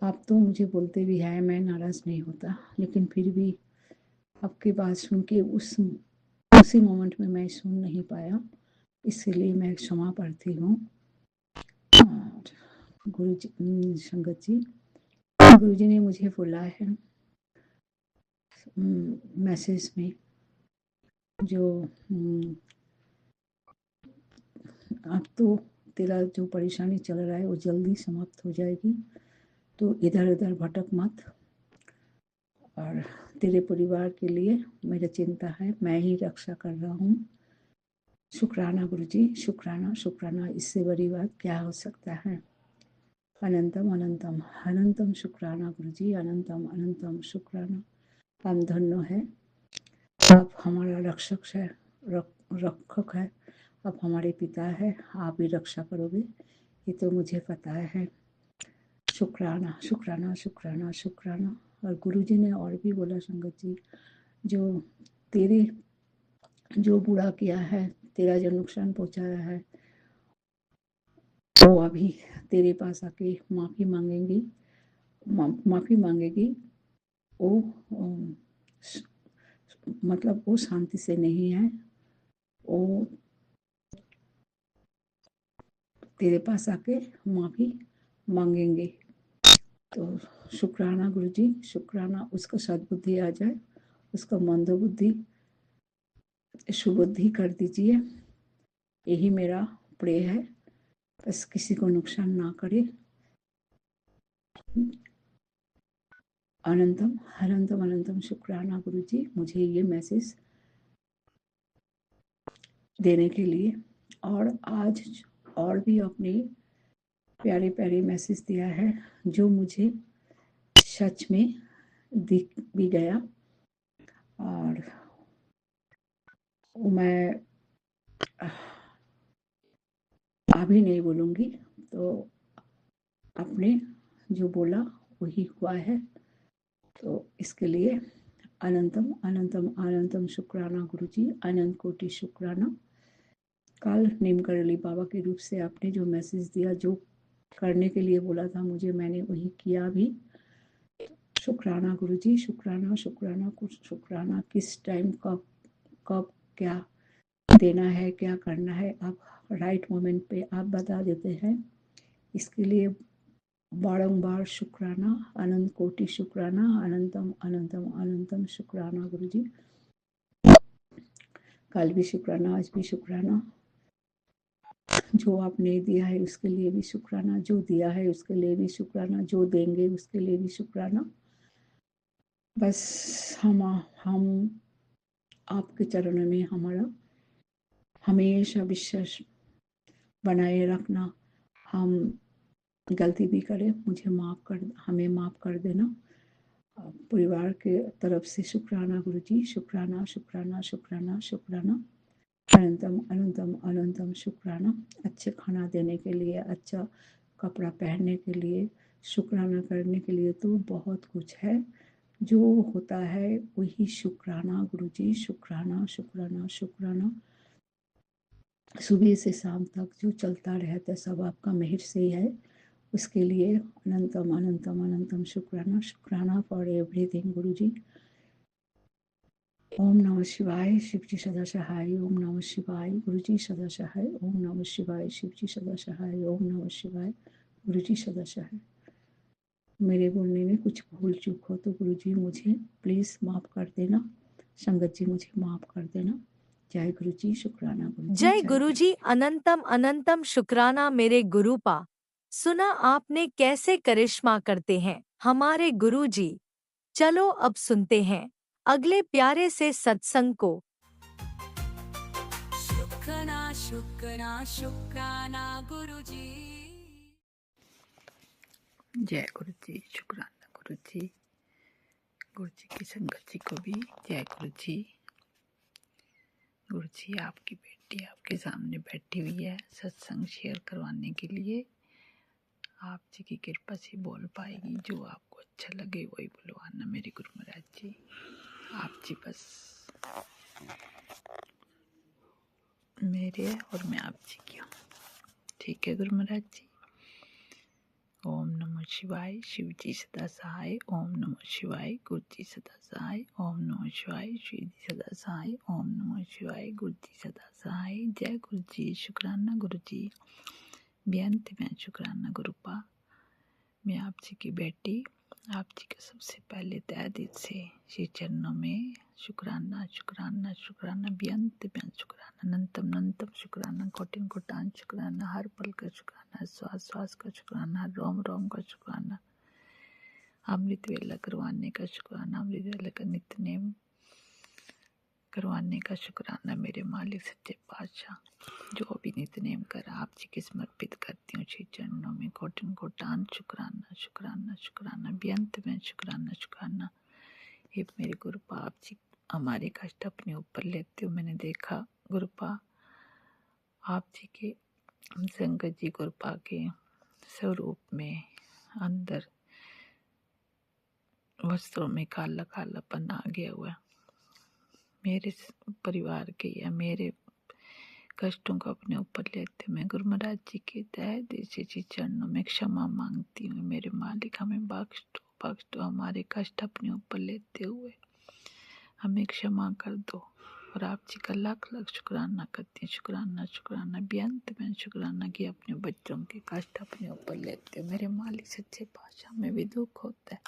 आप तो मुझे बोलते भी हैं, मैं नाराज़ नहीं होता, लेकिन फिर भी आपकी बात सुन के उसी मोमेंट में मैं सुन नहीं पाया, इसीलिए मैं क्षमा प्रार्थी हूँ। गुरुजी संगत जी, गुरुजी ने मुझे बोला है मैसेज में, जो अब तो तेरा जो परेशानी चल रहा है वो जल्दी समाप्त हो जाएगी, तो इधर उधर भटक मत। और तेरे परिवार के लिए मेरी चिंता है, मैं ही रक्षा कर रहा हूँ। शुक्राना गुरुजी, शुक्राना शुक्राना, इससे बड़ी बात क्या हो सकता है। अनंतम अनंतम अनंतम शुक्राना गुरुजी, अनंतम अनंतम शुक्राना। हम धन्य है, आप हमारा रक्षक है, रक्षक है, आप हमारे पिता है, आप ही रक्षा करोगे, ये तो मुझे पता है। शुक्राना शुक्राना शुक्राना शुक्राना। और गुरुजी ने और भी बोला संगत जी, जो तेरे जो बुरा किया है, तेरा जो नुकसान पहुंचाया है, वो अभी तेरे पास आके माफ़ी मांगेगी। वो मतलब वो शांति से नहीं है, वो तेरे पास आके माफ़ी मांगेंगे। तो शुक्राना गुरुजी, शुक्राना, उसको सद्बुद्धि आ जाए, उसका मंदबुद्धि सुबुद्धि कर दीजिए, यही मेरा प्रे है। बस किसी को नुकसान ना करे। अनंतम अनंतम अनंतम शुक्राना गुरुजी, मुझे ये मैसेज देने के लिए। और आज और भी अपने प्यारे प्यारे मैसेज दिया है, जो मुझे सच में दिख भी गया। और मैं अभी नहीं बोलूँगी, तो आपने जो बोला वही हुआ है, तो इसके लिए अनंतम अनंतम अनंतम शुक्राना गुरुजी, अनंत कोटि शुक्राना। कल नीम करली बाबा के रूप से आपने जो मैसेज दिया, जो करने के लिए बोला था मुझे, मैंने वही किया भी। शुक्राना गुरुजी, शुक्राना शुक्राना, कुछ शुक्राना। किस टाइम कब कब क्या देना है, क्या करना है, आप राइट मोमेंट पे आप बता देते हैं। इसके लिए बारंबार शुक्राना, अनंत कोटि शुक्राना, अनंतम अनंतम अनंतम शुक्राना गुरुजी। कल भी शुक्राना, आज भी शुक्राना। जो आपने दिया है उसके लिए भी शुक्राना, जो दिया है उसके लिए भी शुक्राना, जो देंगे उसके लिए भी शुक्राना। बस हम आपके चरणों में हमारा हमेशा विश्वास बनाए रखना। हम गलती भी करें, हमें माफ़ कर देना। परिवार के तरफ से शुक्राना गुरुजी, शुक्राना शुक्राना शुक्राना शुक्राना, अनंतम अनंतम अनंतम शुक्राना। अच्छे खाना देने के लिए, अच्छा कपड़ा पहनने के लिए, शुक्राना करने के लिए तो बहुत कुछ है। जो होता है वही शुक्राना गुरुजी, शुक्राना शुक्राना शुक्राना। सुबह से शाम तक जो चलता रहता है सब आपका मेहर से ही है। उसके लिए अनंतम अनंतम अनंतम शुक्राना, शुक्राना फॉर एवरीथिंग गुरुजी। ओम नमः शिवाय, शिवजी सदा सहाय। ओम नमः शिवाय, गुरुजी सदा सहाय। ओम नमः शिवाय, शिवजी सदा सहाय। ओम नमः शिवाय, गुरुजी सदा सहाय। मेरे बोलने में कुछ भूल चूक हो तो गुरुजी मुझे प्लीज माफ कर देना। संगत जी मुझे माफ कर देना। जय गुरुजी, शुक्राना गुरुजी।
जय गुरुजी, अनंतम अनंतम शुक्राना मेरे गुरुपा। सुना आपने कैसे करिश्मा करते हैं हमारे गुरुजी। चलो अब सुनते हैं अगले प्यारे से सत्संग को।
शुक्राना शुक्राना शुक्राना गुरुजी।
जय गुरु जी, शुक्राना गुरु जी। गुरु जी की संगत जी को भी जय गुरु जी। गुरु जी, आपकी बेटी आपके सामने बैठी हुई है सत्संग शेयर करवाने के लिए। आप जी की कृपा से बोल पाएगी, जो आपको अच्छा लगे वही बुलवाना मेरे गुरु महाराज जी। आप जी बस मेरे और मैं आप जी की हूँ, ठीक है गुरु महाराज जी। ओम नमः शिवाय, शिव जी सदा सहाय। ओम नमः शिवाय, गुरु जी सदा सहाय। ओम नमः शिवाय, शिव जी सदा सहाय। ओम नमः शिवाय, गुरु जी सदा सहाय। जय गुरु जी, शुक्राना गुरु जी। बेअंत में शुक्राना गुरुपा। मैं आप जी की बेटी, आप जी का सबसे पहले तहे दिल से श्री चरणों में शुक्राना शुक्राना शुक्राना, बेअंत में शुक्राना, अनंतम अनंतम शुक्राना, कोटिन कोटान शुक्राना, हर पल का शुक्राना, श्वास श्वास का शुक्राना, हर रोम रोम का शुक्राना, अमृत वेला करवाने का शुक्राना, अमृत वेला का नित्यनेम करवाने का शुक्राना मेरे मालिक सच्चे पातशाह। जो भी नित्यनेम कर आप जी के समर्पित करती हूँ श्री चरणों में, कोटिन कोटान शुक्राना शुक्राना शुक्राना, बेअंत में शुक्राना शुक्राना। हे मेरे गुरुपा, आप जी हमारे कष्ट अपने ऊपर लेते हो। मैंने देखा गुरुपा, आप जी के संगत जी गुरुपा के स्वरूप में अंदर वस्त्रों में काला कालापन आ गया हुआ है। मेरे परिवार के या मेरे कष्टों को अपने ऊपर लेते मैं गुरु महाराज जी के तहे दिल से चरणों में क्षमा मांगती हूँ। मेरे मालिक हमें बख्श दो, हमारे कष्ट अपने ऊपर लेते हुए हमें क्षमा कर दो। और आप जी का लाख लाख शुक्राना करती हूँ, शुक्राना शुक्राना, बेअंत में शुक्राना कि अपने बच्चों के कष्ट अपने ऊपर लेते हो। मेरे मालिक सच्चे पातशाह, में भी दुख होता है,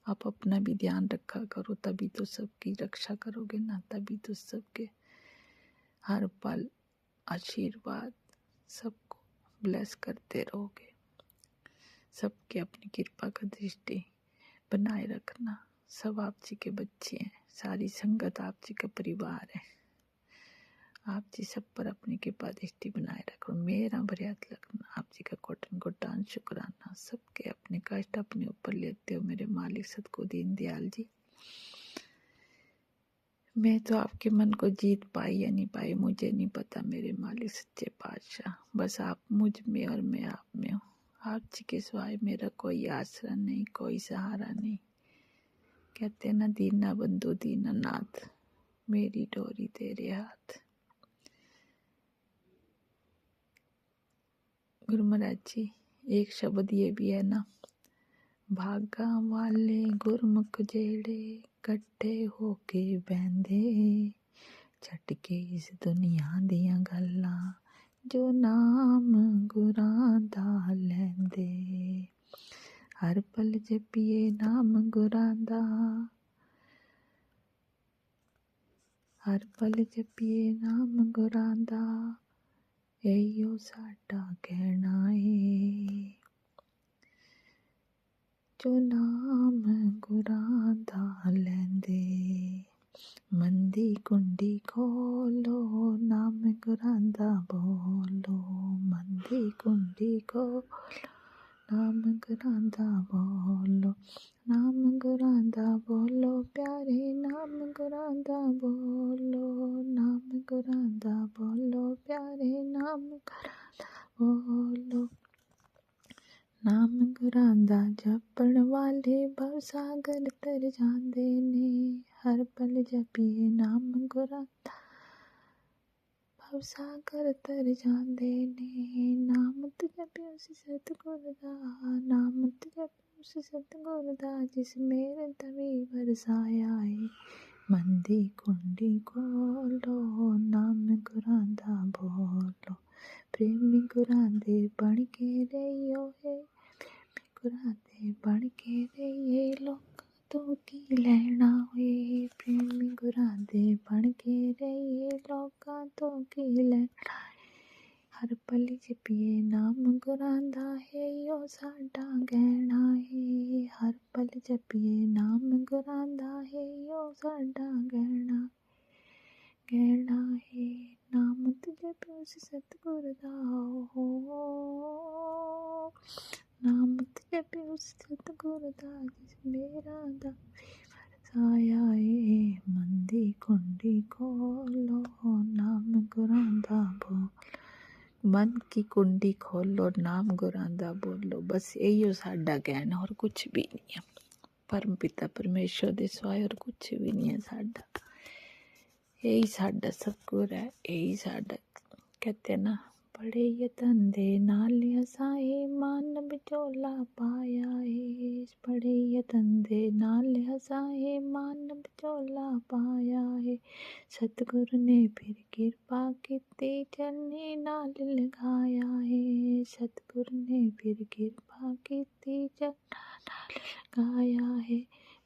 आप अपना भी ध्यान रखा करो, तभी तो सबकी रक्षा करोगे ना, तभी तो सबके हर पल आशीर्वाद सबको ब्लेस करते रहोगे। सबके अपनी कृपा का दृष्टि बनाए रखना। सब आप जी के बच्चे हैं, सारी संगत आप जी का परिवार है। आप जी सब पर अपनी कृपा दृष्टि बनाए रखो। मेरा बरियात लगना, आप जी का कोटन कोटान शुक्राना। सबके अपने कष्ट अपने ऊपर लेते हो मेरे मालिक सतगुरु दीन दयाल जी। मैं तो आपके मन को जीत पाई या नहीं पाई मुझे नहीं पता मेरे मालिक सच्चे पातशाह। बस आप मुझ में और मैं आप में हूँ। आप जी के सिवाय मेरा कोई आसरा नहीं, कोई सहारा नहीं। कहते ना दीना बंधु दीना नाथ, मेरी डोरी तेरे हाथ।
गुरु महाराज जी, एक शब्द ये भी है ना, भागा वाले गुरमुख जेड़े कट्ठे होके बहंदे, छट के इस दुनिया दियां गल्लां जो नाम गुरां दा लैंदे। हर पल जपिए नाम गुरां दा, हर पल जपिए नाम गुरां दा, एयो साडा कहना है। जो नाम गुरां दा लैंदे, मन दी कुंडी खोलो नाम गुरां दा बोलो, मन दी कुंडी खोलो नाम गुरां दा बोलो, नाम गुरां दा बोलो प्यारे, नाम गुरां दा बोलो, नाम गुरां दा बोलो प्यारे, नाम गुरां दा बोलो। नाम गुरां दा जपण वाले भव सागर तर जांदे ने, हर पल जपिए नाम गुरां दा भव सागर तर जांदे ने। नाम ते जपियो उस सतगुर दा, नाम ते जपियो उस सतगुर दा, जिस मेरे तवी बरसाया है। मन दी कुंडी खोलो नाम गुरां दा बोलो, प्रेमी गुरां दे बण के रहियो है, प्रेमी गुरां दे बण के रहिए, लोकां तो की लैना होए, प्रेमी गुरां दे बण के रहिए, लोकां तो की लैना है। हर पल जपिए नाम गुरां दा है, यो साडा गहना है। हर पल जपिए नाम गुरां दा है, यो साडा गहना गहना है। नाम ते जपियो उस सतगुर दा हो, नाम ते जपियो उस सतगुर दा, जिस मेरा दा बरसाया है। मन दी कुंडी खोलो नाम गुरां दा बोलो, मन की कुंडी खोलो नाम गुरां दा बोलो, बस यही साडा कहना, और कुछ भी नहीं है। परम पिता परमेश्वर दे सिवाय और कुछ भी नहीं है साडा, यही साडा सतगुर है, यही साडा। कहते ना, बड़े यतन दे नाल असाए मान बिचोला पाया है, बड़े यतन दे नाल असाए मान बिचोला पाया है। सतगुर ने फिर किरपा कीती चरनी नाल लगाया है, सतगुर ने फिर किरपा कीती चरना नाल लगाया है।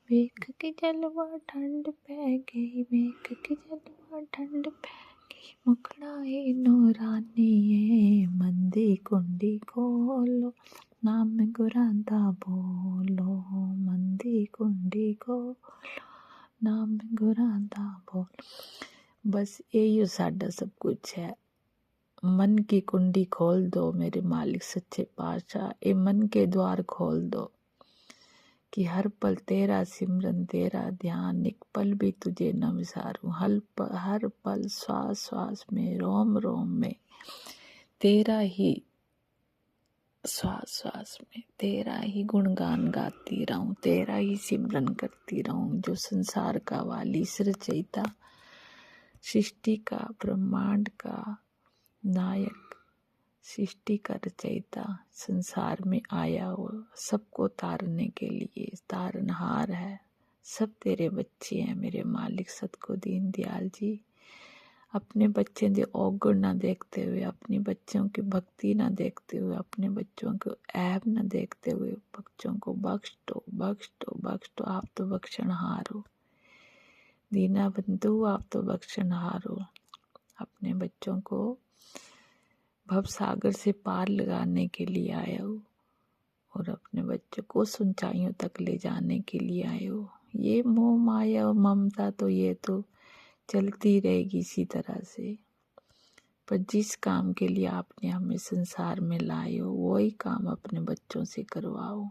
वेख के जलवा ठंड पै गई, वेख के जलवा ठंड पै गई, मुखड़ा है नूरानी है। मन दी कुंडी खोलो नाम गुरां दा बोलो, मन दी कुंडी खोलो नाम गुरां दा बोलो। बस यही साडा सब कुछ है। मन की कुंडी खोल दो मेरे मालिक सच्चे पातशाह, ए मन के द्वार खोल दो कि हर पल तेरा सिमरन तेरा ध्यान, एक पल भी तुझे न विसारूं। हर पल श्वास श्वास में रोम रोम में तेरा ही, श्वास श्वास में तेरा ही गुणगान गाती रहूं, तेरा ही सिमरन करती रहूं। जो संसार का वाली सृजयिता, सृष्टि का ब्रह्मांड का नायक, सृष्टि का रचयिता, संसार में आया हो सबको तारने के लिए तारनहार है। सब तेरे बच्चे हैं मेरे मालिक सतगुरु दीन दयाल जी। अपने बच्चों के औगुण ना देखते हुए, अपने बच्चों की भक्ति ना देखते हुए, अपने बच्चों को ऐब ना देखते हुए, बच्चों को बख्श दो बख्श दो बख्श दो। आप तो बख्शनहार हो दीना बंधु, आप तो बख्शनहार हो। अपने बच्चों को भव सागर से पार लगाने के लिए आए हो और अपने बच्चों को ऊंचाइयों तक ले जाने के लिए आए हो। ये मोह माया और ममता तो ये तो चलती रहेगी इसी तरह से, पर जिस काम के लिए आपने हमें संसार में लाए हो वही काम अपने बच्चों से करवाओ।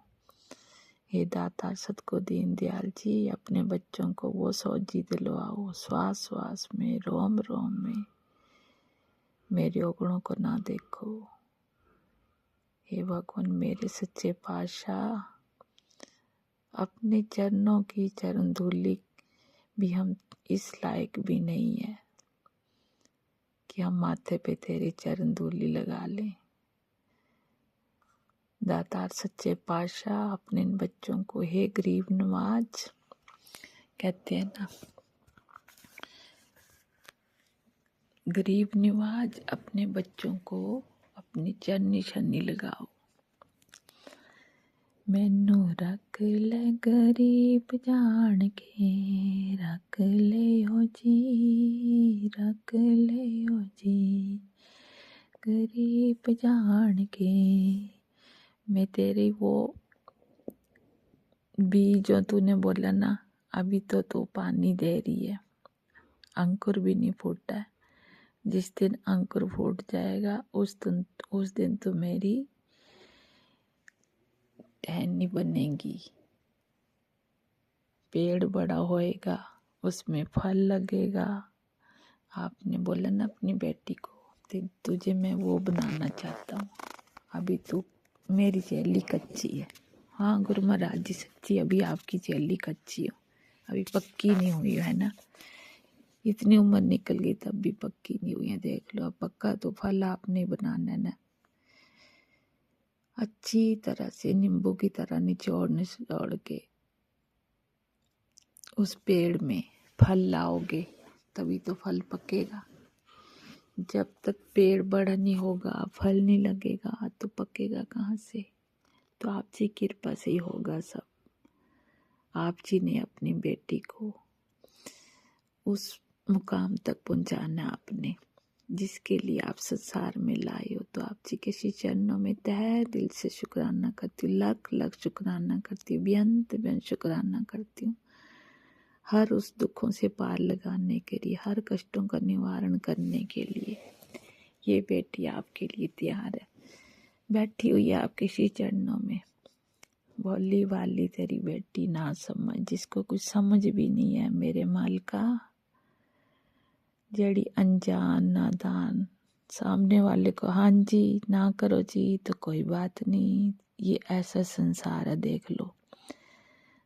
हे दाता सतगुरु दीन दयाल जी, अपने बच्चों को वो सौजी दिलवाओ। श्वास श्वास में रोम रोम में मेरे औगुणों को ना देखो। हे भगवान मेरे सच्चे पातशाह, अपने चरणों की चरण धूलि भी हम इस लायक भी नहीं है कि हम माथे पे तेरी चरण धूलि लगा लें। दातार सच्चे पातशाह अपने इन बच्चों को हे गरीब नवाज, कहते हैं ना, गरीब नवाज अपने बच्चों को अपनी चरनी छन्नी लगाओ। मैनू रख ले गरीब जान के, रख ले ओ जी, रख ले ओ जी, गरीब जान के। मैं तेरी वो बीज जो तूने बोला ना, अभी तो तू पानी दे रही है, अंकुर भी नहीं फूटा है। जिस दिन अंकुर फूट जाएगा उस दिन तो मेरी टहनी बनेगी, पेड़ बड़ा होएगा, उसमें फल लगेगा। आपने बोला ना अपनी बेटी को, तुझे मैं वो बनाना चाहता हूँ। अभी तू मेरी चेली कच्ची है। हाँ गुरु महाराज जी सच्ची, अभी आपकी चेली कच्ची हो, अभी पक्की नहीं हुई है ना। इतनी उम्र निकल गई तब भी पक्की नहीं हुई है। देख लो, अब पक्का तो फल आपने बनाना है ना। अच्छी तरह से नींबू की तरह निचोड़ के उस पेड़ में फल लाओगे, तभी तो फल पकेगा। जब तक पेड़ बड़ा नहीं होगा, फल नहीं लगेगा, तो पकेगा कहाँ से? तो आप जी कृपा से ही होगा सब। आप जी ने अपनी बेटी को उस मुकाम तक पहुंचाना आपने, जिसके लिए आप संसार में लाए हो। तो आप जी के श्री चरणों में तहे दिल से शुक्राना करती हूँ, लख लख शुक्राना करती हूँ, बेअंत बेअंत शुक्राना करती हूँ। हर उस दुखों से पार लगाने के लिए, हर कष्टों का निवारण करने के लिए ये बेटी आपके लिए तैयार है, बैठी हुई है आपके श्री चरणों में। भोली वाली तेरी बेटी ना समझ, जिसको कुछ समझ भी नहीं है मेरे मालिका, जड़ी अनजान नादान, सामने वाले को हाँ जी ना करो जी तो कोई बात नहीं। ये ऐसा संसार है, देख लो,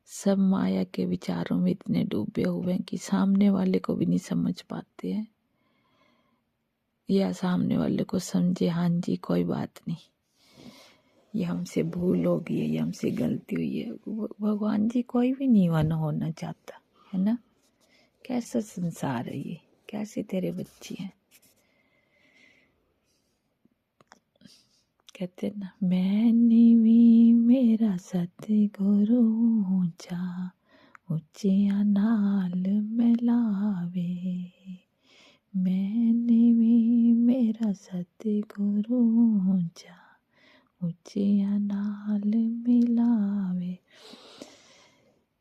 सब माया के विचारों में इतने डूबे हुए हैं कि सामने वाले को भी नहीं समझ पाते हैं, या सामने वाले को समझे हाँ जी कोई बात नहीं, ये हमसे भूल हो गई है, ये हमसे गलती हुई है। भगवान जी कोई भी नीवा होना चाहता है ना। कैसा संसार है ये, कैसे तेरे बच्चे हैं। कहते ना, मैंने मेरा सतगुरु ऊंचा, ऊंचिया नाल मिलावे। मैंने मेरा सतगुरु ऊंचा, ऊंचिया नाल मिलावे।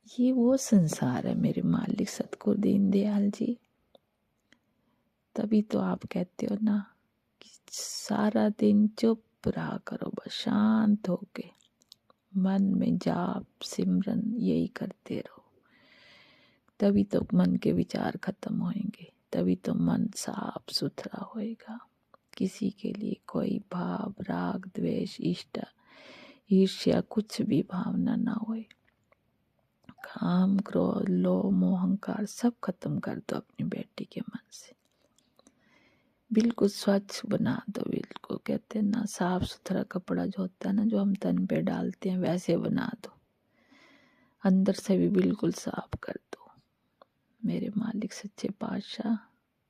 ये वो संसार है मेरे मालिक सतगुरु दीन दयाल जी। तभी तो आप कहते हो ना कि सारा दिन चुप रहा करो, बस शांत होके मन में जाप सिमरन यही करते रहो, तभी तो मन के विचार खत्म होंगे, तभी तो मन साफ सुथरा होएगा। किसी के लिए कोई भाव राग द्वेष इष्ट ईर्ष्या कुछ भी भावना ना होए। काम क्रोध लोभ मोह अहंकार सब खत्म कर दो अपनी बेटी के मन से, बिल्कुल स्वच्छ बना दो। बिल्कुल कहते हैं ना, साफ सुथरा कपड़ा जो होता है ना, जो हम तन पे डालते हैं, वैसे बना दो, अंदर से भी बिल्कुल साफ कर दो। मेरे मालिक सच्चे पातशाह,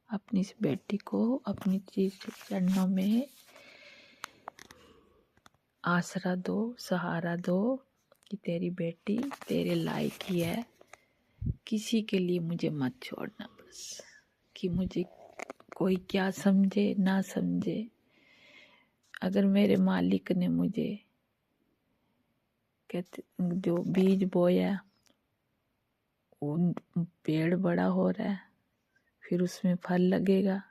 अपनी इस बेटी को अपनी चरणों में आसरा दो, सहारा दो कि तेरी बेटी तेरे लायक ही है, किसी के लिए मुझे मत छोड़ना। बस कि मुझे कोई क्या समझे ना समझे, अगर मेरे मालिक ने मुझे कहते जो बीज बोया वो पेड़ बड़ा हो रहा है, फिर उसमें फल लगेगा,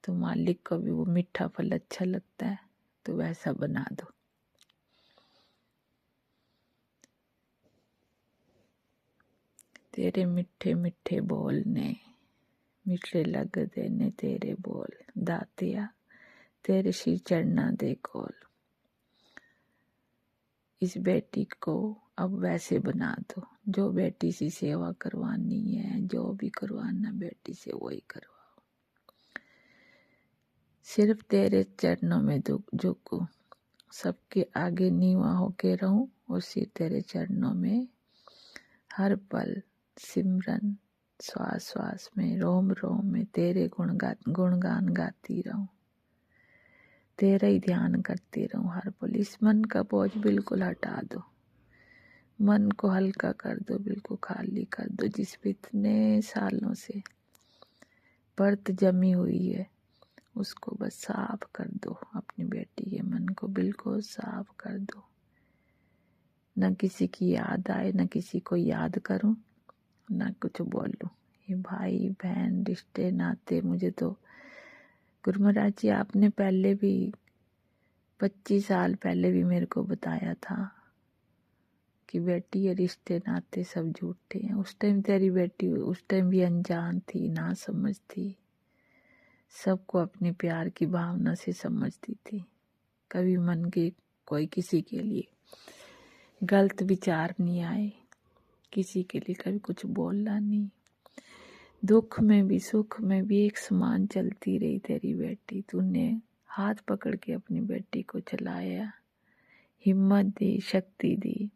तो मालिक को भी वो मीठा फल अच्छा लगता है, तो वैसा बना दो। तेरे मिठे मिठे बोल ने मिठे लगदे ने तेरे बोल, दातिया तेरे श्री चरणा दे कोल। इस बेटी को अब वैसे बना दो, जो बेटी से सेवा करवानी है, जो भी करवाना बेटी से वही करवाओ। सिर्फ तेरे चरणों में झुकूं, सबके आगे नीवा होके रहूं, उसी तेरे चरणों में हर पल सिमरन, श्वास श्वास में, रोम रोम में तेरे गुणगान गाती रहूं, तेरा ही ध्यान करती रहूं हर पल। इस मन का बोझ बिल्कुल हटा दो, मन को हल्का कर दो, बिल्कुल खाली कर दो। जिस पे इतने सालों से परत जमी हुई है उसको बस साफ कर दो। अपनी बेटी के मन को बिल्कुल साफ कर दो। न किसी की याद आए, न किसी को याद करूं, न कुछ बोलूं। ये भाई बहन रिश्ते नाते, मुझे तो गुरु महाराज जी आपने पहले भी 25 साल पहले भी मेरे को बताया था कि बेटी ये रिश्ते नाते सब झूठे हैं। उस टाइम तेरी बेटी उस टाइम भी अनजान थी, ना समझ थी, सबको अपने प्यार की भावना से समझती थी। कभी मन के कोई किसी के लिए गलत विचार नहीं आए, किसी के लिए कभी कुछ बोलना नहीं। दुख में भी सुख में भी एक समान चलती रही तेरी बेटी। तूने हाथ पकड़ के अपनी बेटी को चलाया, हिम्मत दी, शक्ति दी,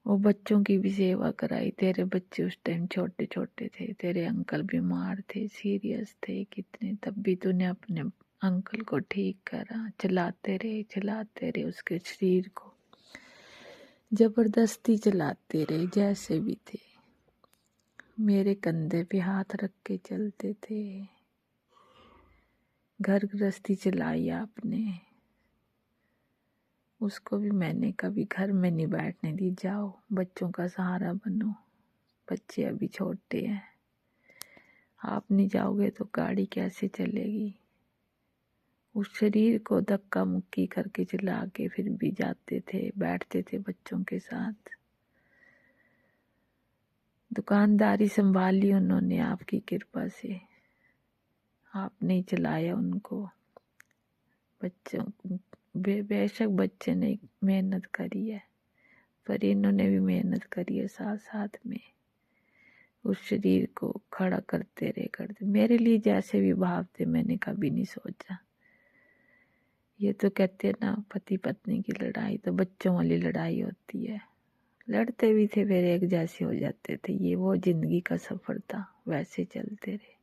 वो बच्चों की भी सेवा कराई। तेरे बच्चे उस टाइम छोटे छोटे थे, तेरे अंकल बीमार थे, सीरियस थे कितने, तब भी तूने अपने अंकल को ठीक करा। चलाते रहे उसके शरीर को, जबरदस्ती चलाते रहे जैसे भी थे। मेरे कंधे पे हाथ रख के चलते थे। घर गृहस्थी चलाई आपने, उसको भी मैंने कभी घर में नहीं बैठने दी। जाओ बच्चों का सहारा बनो, बच्चे अभी छोटे हैं, आप नहीं जाओगे तो गाड़ी कैसे चलेगी। उस शरीर को धक्का मुक्की करके चला के फिर भी जाते थे, बैठते थे बच्चों के साथ। दुकानदारी संभाली उन्होंने आपकी कृपा से, आपने ही चलाया उनको। बच्चों बेशक बच्चे ने मेहनत करी है, पर इन्होंने भी मेहनत करी है साथ साथ में। उस शरीर को खड़ा करते रहे। मेरे लिए जैसे भी भाव थे मैंने कभी नहीं सोचा। ये तो कहते हैं ना, पति पत्नी की लड़ाई तो बच्चों वाली लड़ाई होती है। लड़ते भी थे फिर एक जैसे हो जाते थे। ये वो जिंदगी का सफर था, वैसे चलते रहे।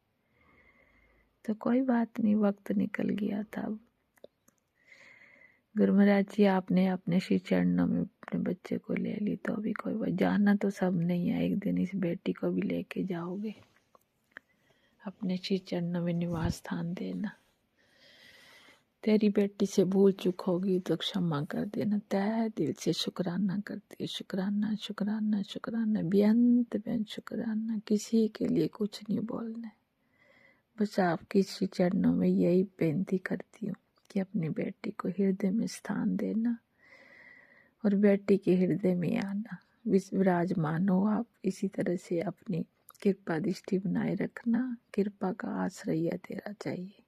तो कोई बात नहीं, वक्त निकल गया था। गुरु महाराज जी आपने अपने श्री चरणों में अपने बच्चे को ले ली, तो अभी कोई बात, जाना तो सब नहीं है। एक दिन इस बेटी को भी लेके जाओगे, अपने श्री चरणों में निवास स्थान देना। तेरी बेटी से भूल चूक होगी तो क्षमा कर देना। तहे दिल से शुक्राना करती है, शुक्राना शुक्राना शुक्राना, बेअंत बेअंत शुक्राना। किसी के लिए कुछ नहीं बोलना है, बस आपकी श्री चरणों में यही बेनती करती हूँ कि अपनी बेटी को हृदय में स्थान देना और बेटी के हृदय में आना, विराजमान हो आप। इसी तरह से अपनी कृपा दृष्टि बनाए रखना। कृपा का आश्रय तेरा चाहिए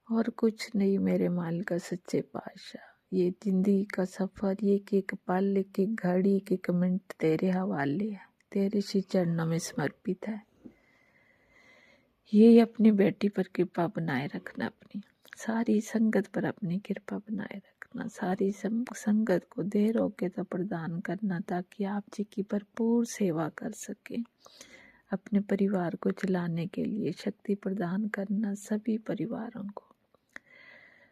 और कुछ नहीं मेरे माल का सच्चे पातशाह। ये जिंदगी का सफर, ये एक पल, एक घड़ी, एक मिनट तेरे हवाले है, तेरे श्री चरणों में समर्पित है। ये अपनी बेटी पर कृपा बनाए रखना, अपनी सारी संगत पर अपनी कृपा बनाए रखना। सारी संगत को देर रोग्यता प्रदान करना, ताकि आप जी की भरपूर सेवा कर सके। अपने परिवार को चलाने के लिए शक्ति प्रदान करना, सभी परिवारों को,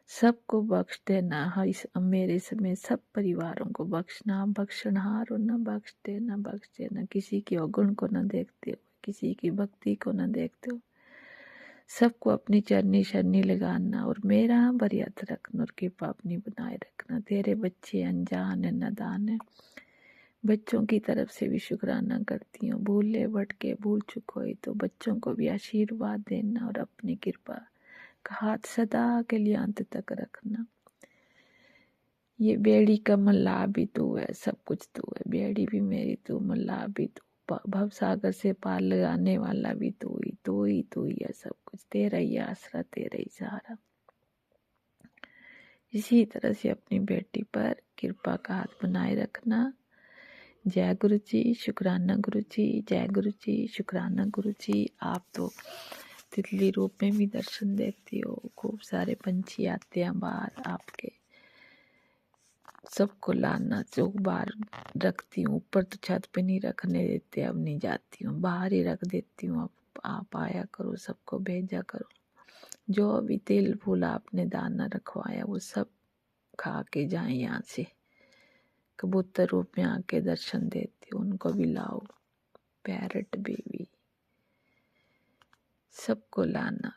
सबको बख्श देना। इस मेरे समय सब परिवारों को बख्शना, बख्शनहार हो न बख्श देना। किसी के अवगुण को न देखते हो, किसी की भक्ति को न देखते हो, सबको अपनी चरनी शरनी लगाना और मेरा बरियत रखना और कृपा अपनी बनाए रखना। तेरे बच्चे अनजान है, नादान है, बच्चों की तरफ से भी शुक्राना करती हूँ। भूले भटके भूल चुक हो तो बच्चों को भी आशीर्वाद देना और अपनी कृपा का हाथ सदा के लिए अंत तक रखना। ये बेड़ी का मल्लाह भी तू है, सब कुछ तू है। बेड़ी भी मेरी तू, मल्लाह भी तू, भव सागर से पार लगाने वाला भी तू ही है। सब कुछ तेरा ही आसरा, तेरा ही सहारा। इसी तरह से अपनी बेटी पर कृपा का हाथ बनाए रखना। जय गुरु जी, शुक्राना गुरु जी, जय गुरु जी, शुक्राना गुरु जी। आप तो तितली रूप में भी दर्शन देती हो। खूब सारे पंछी आते हैं बाहर आपके, सबको लाना चौक बाहर रखती हूँ। ऊपर तो छत पे नहीं रखने देते, अब नहीं जाती हूँ, बाहर ही रख देती हूँ। अब आप आया करो, सबको भेजा करो। जो अभी तेल फूल आपने दाना रखवाया वो सब खा के जाए यहाँ से। कबूतर रूप में आके दर्शन देती हूँ, उनको भी लाओ। पैरट बेबी सबको लाना।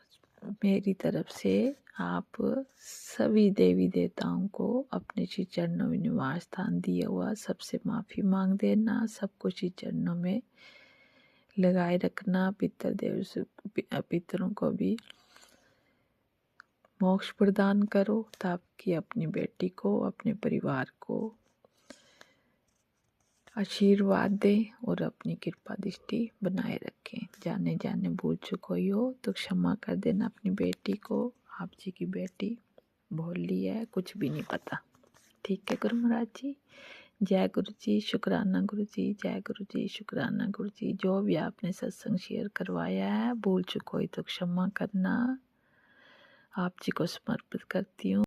मेरी तरफ से आप सभी देवी देवताओं को अपने श्री चरणों में निवास स्थान दिया हुआ सबसे माफ़ी मांग देना। सबको श्री चरणों में लगाए रखना। पितरों को भी मोक्ष प्रदान करो ताकि अपनी बेटी को, अपने परिवार को आशीर्वाद दें और अपनी कृपा दृष्टि बनाए रखें। जाने जाने भूल चूक हुई हो तो क्षमा कर देना अपनी बेटी को। आप जी की बेटी भोली है, कुछ भी नहीं पता। ठीक है गुरु महाराज जी। जय गुरु जी, शुक्राना गुरु जी, जय गुरु जी, शुक्राना गुरु जी। जो भी आपने सत्संग शेयर करवाया है, भूल चूक हुई तो क्षमा करना। आप जी को समर्पित करती हूँ।